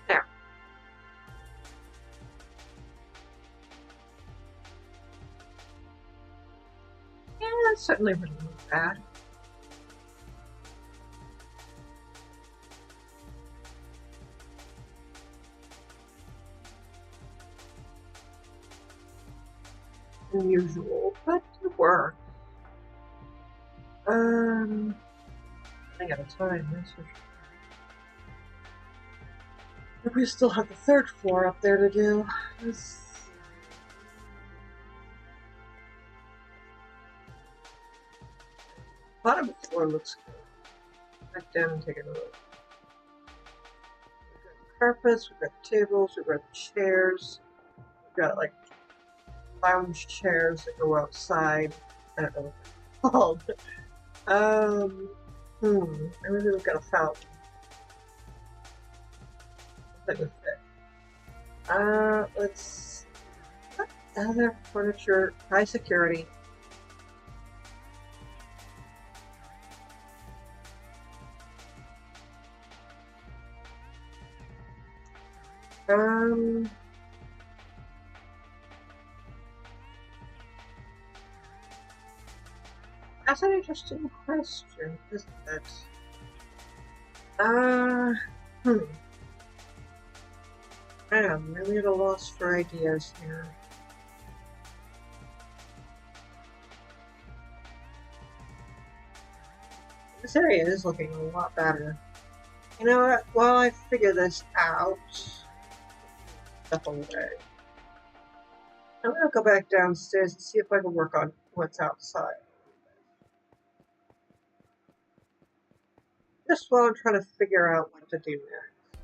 Now, yeah, that certainly wouldn't look bad. Unusual, but it worked. I got a time, that's for sure. We still have the third floor up there to do. Bottom floor looks good. Back down and take a look. We've got carpets, we've got tables, we've got chairs. We've got like lounge chairs that go outside. I don't know what they're called. And maybe we've got a fountain. That would fit. Let's other furniture, high security. That's an interesting question, isn't it? I am really at a loss for ideas here. This area is looking a lot better. You know what? While I figure this out, step away. I'm gonna go back downstairs and see if I can work on what's outside. Just while I'm trying to figure out what to do next.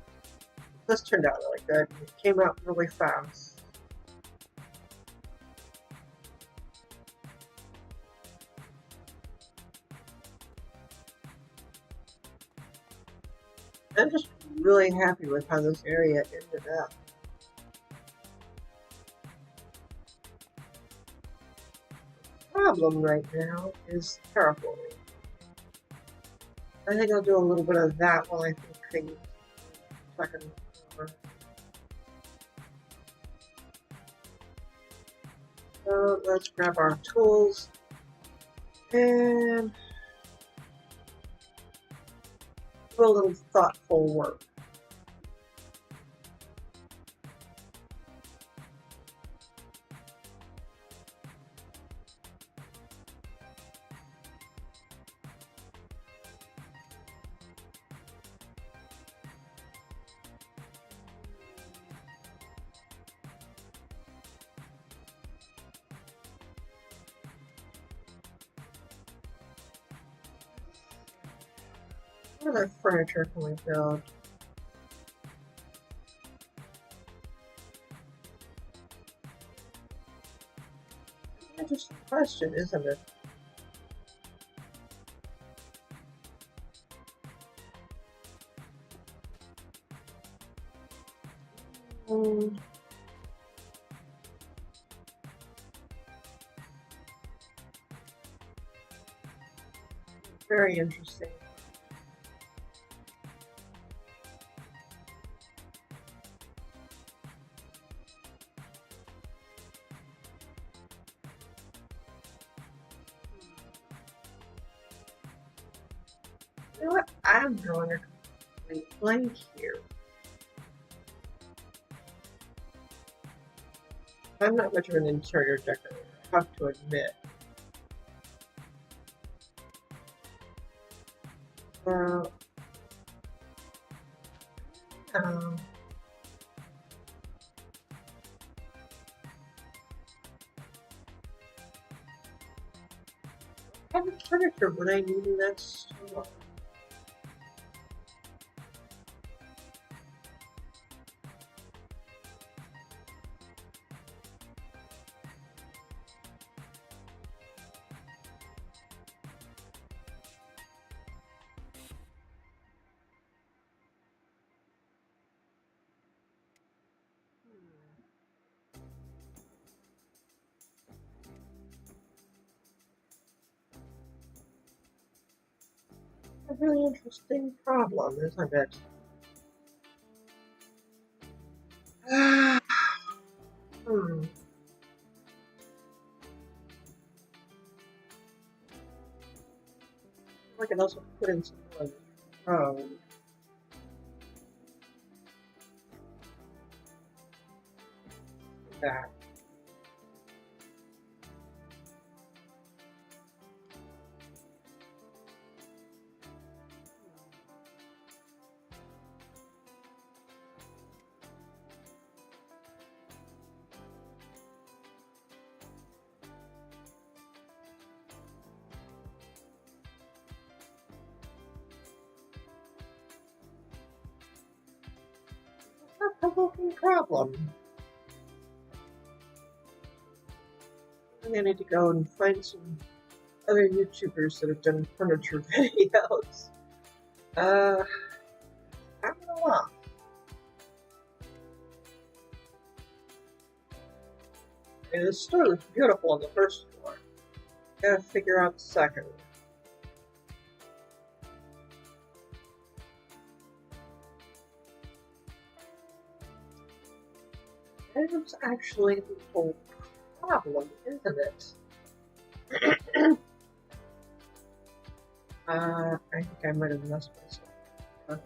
This turned out really good. It came out really fast. I'm just really happy with how this area ended up. The problem right now is terraforming. I think I'll do a little bit of that while I think things second over. So let's grab our tools and do a little thoughtful work. What other furniture can we build? Interesting question, isn't it? Very interesting. You know what? I'm drawing a complete blank here. I'm not much of an interior decorator, I have to admit. Um, I have furniture when I need that store. A really interesting problem, isn't it? Hmm. I can also put in some more road. That. A provoking problem. I'm gonna need to go and find some other YouTubers that have done furniture videos. I'm gonna laugh. And the store looks beautiful on the first floor. Gotta figure out the second. It's actually the whole problem, isn't it? I think I might have messed myself. Huh?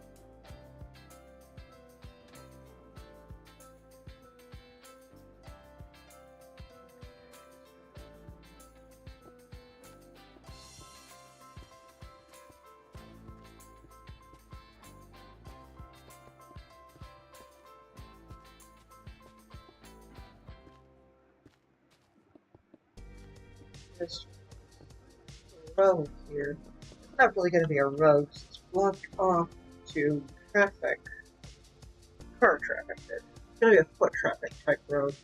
This road here. It's not really going to be a road, it's blocked off to traffic. Car traffic. It's going to be a foot traffic type road.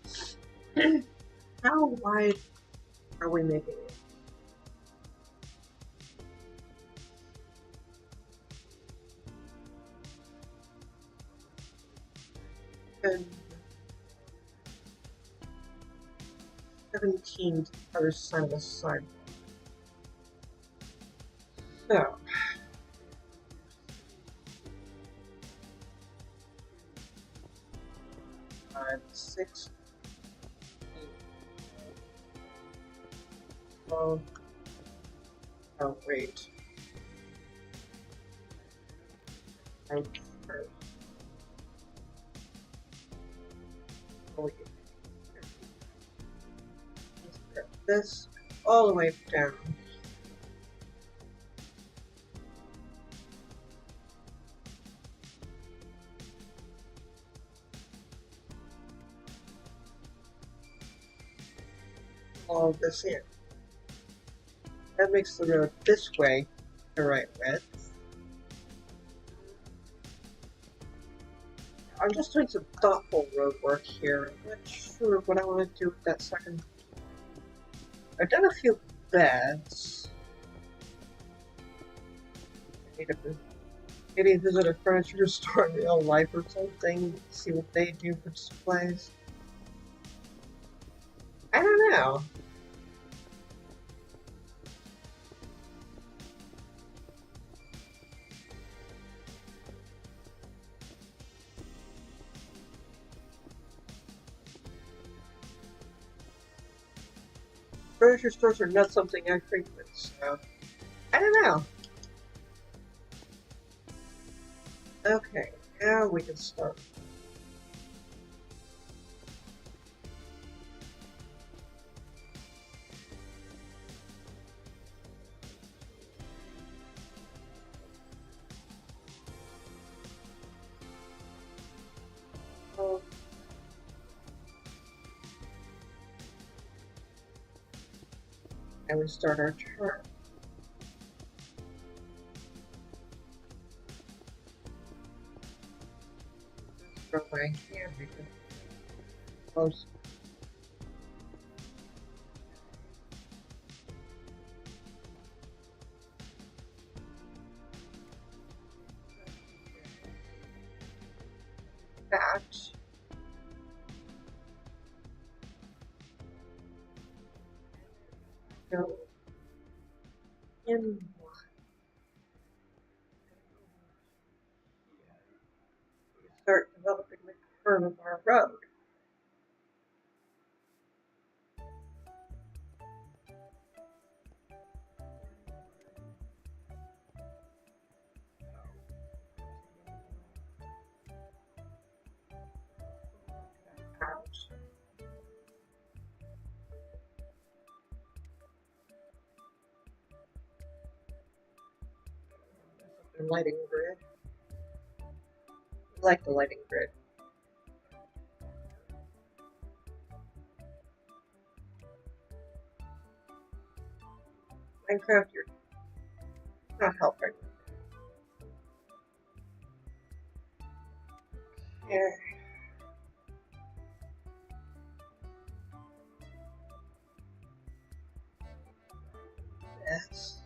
How wide are we making it? And 17 to the other side of the sidewalk. So, 5, 6, 8, 12. Oh, wait. I first. Oh, wait. Let's put this all the way down. All this in. That makes the road this way the right width. I'm just doing some thoughtful road work here. I'm not sure what I want to do with that second. I've done a few beds. Maybe visit a furniture store in real life or something, see what they do for displays. I don't know. Furniture stores are not something I frequent, so I don't know. Okay, now we can start. And we start our turn. From my hand because it's close. That. Go in one. Start developing the curve of our road. Out. The lighting grid. I like the lighting grid. Minecraft, you're not helping. Yeah. Yes.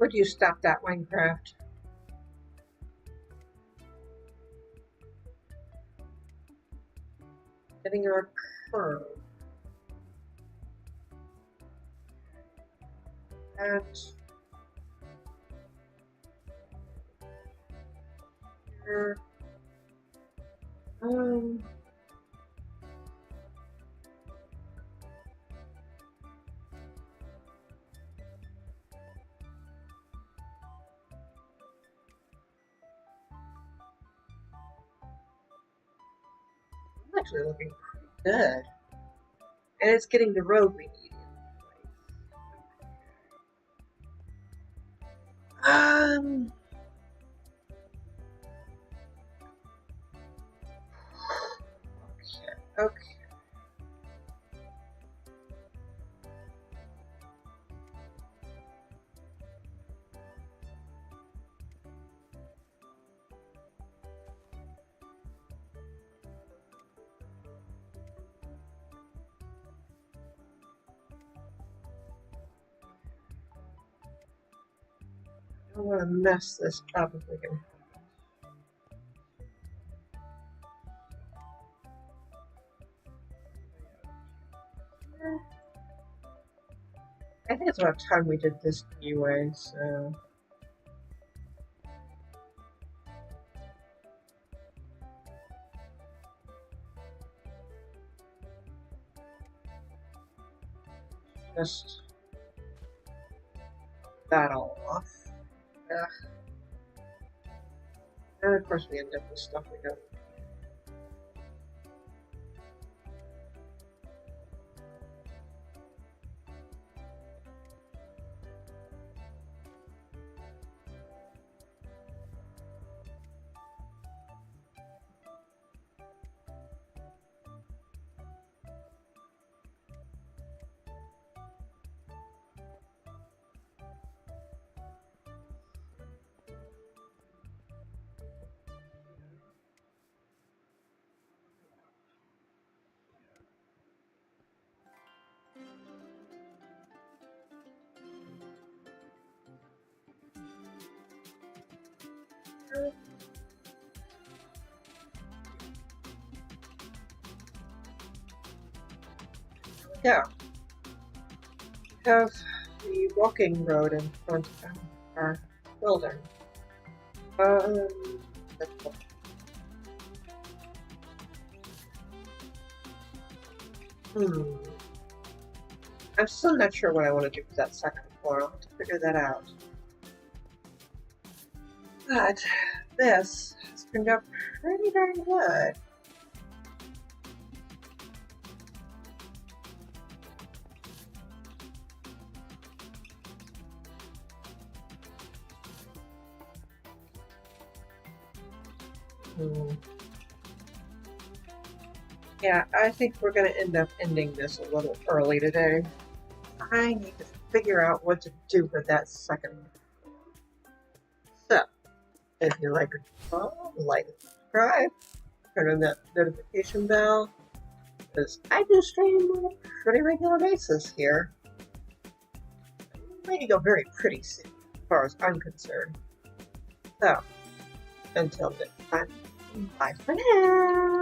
Would you stop that, Minecraft? Getting our curve. And here. Actually looking pretty good. And it's getting the road we need in place. Okay. I don't want to mess this up if we can. I think it's about time we did this anyway, so. Just that all off. And of course we end up with stuff we don't. Yeah. We have the walking road in front of our building. Hmm. I'm still not sure what I want to do with that second floor. I'll have to figure that out. But this has turned out pretty darn good. Yeah, I think we're going to end up ending this a little early today. I need to figure out what to do with that second. So, if you like it, like and subscribe, turn on that notification bell, because I do stream on a pretty regular basis here. I'm ready to go very pretty soon, as far as I'm concerned. So, until next time, bye for now.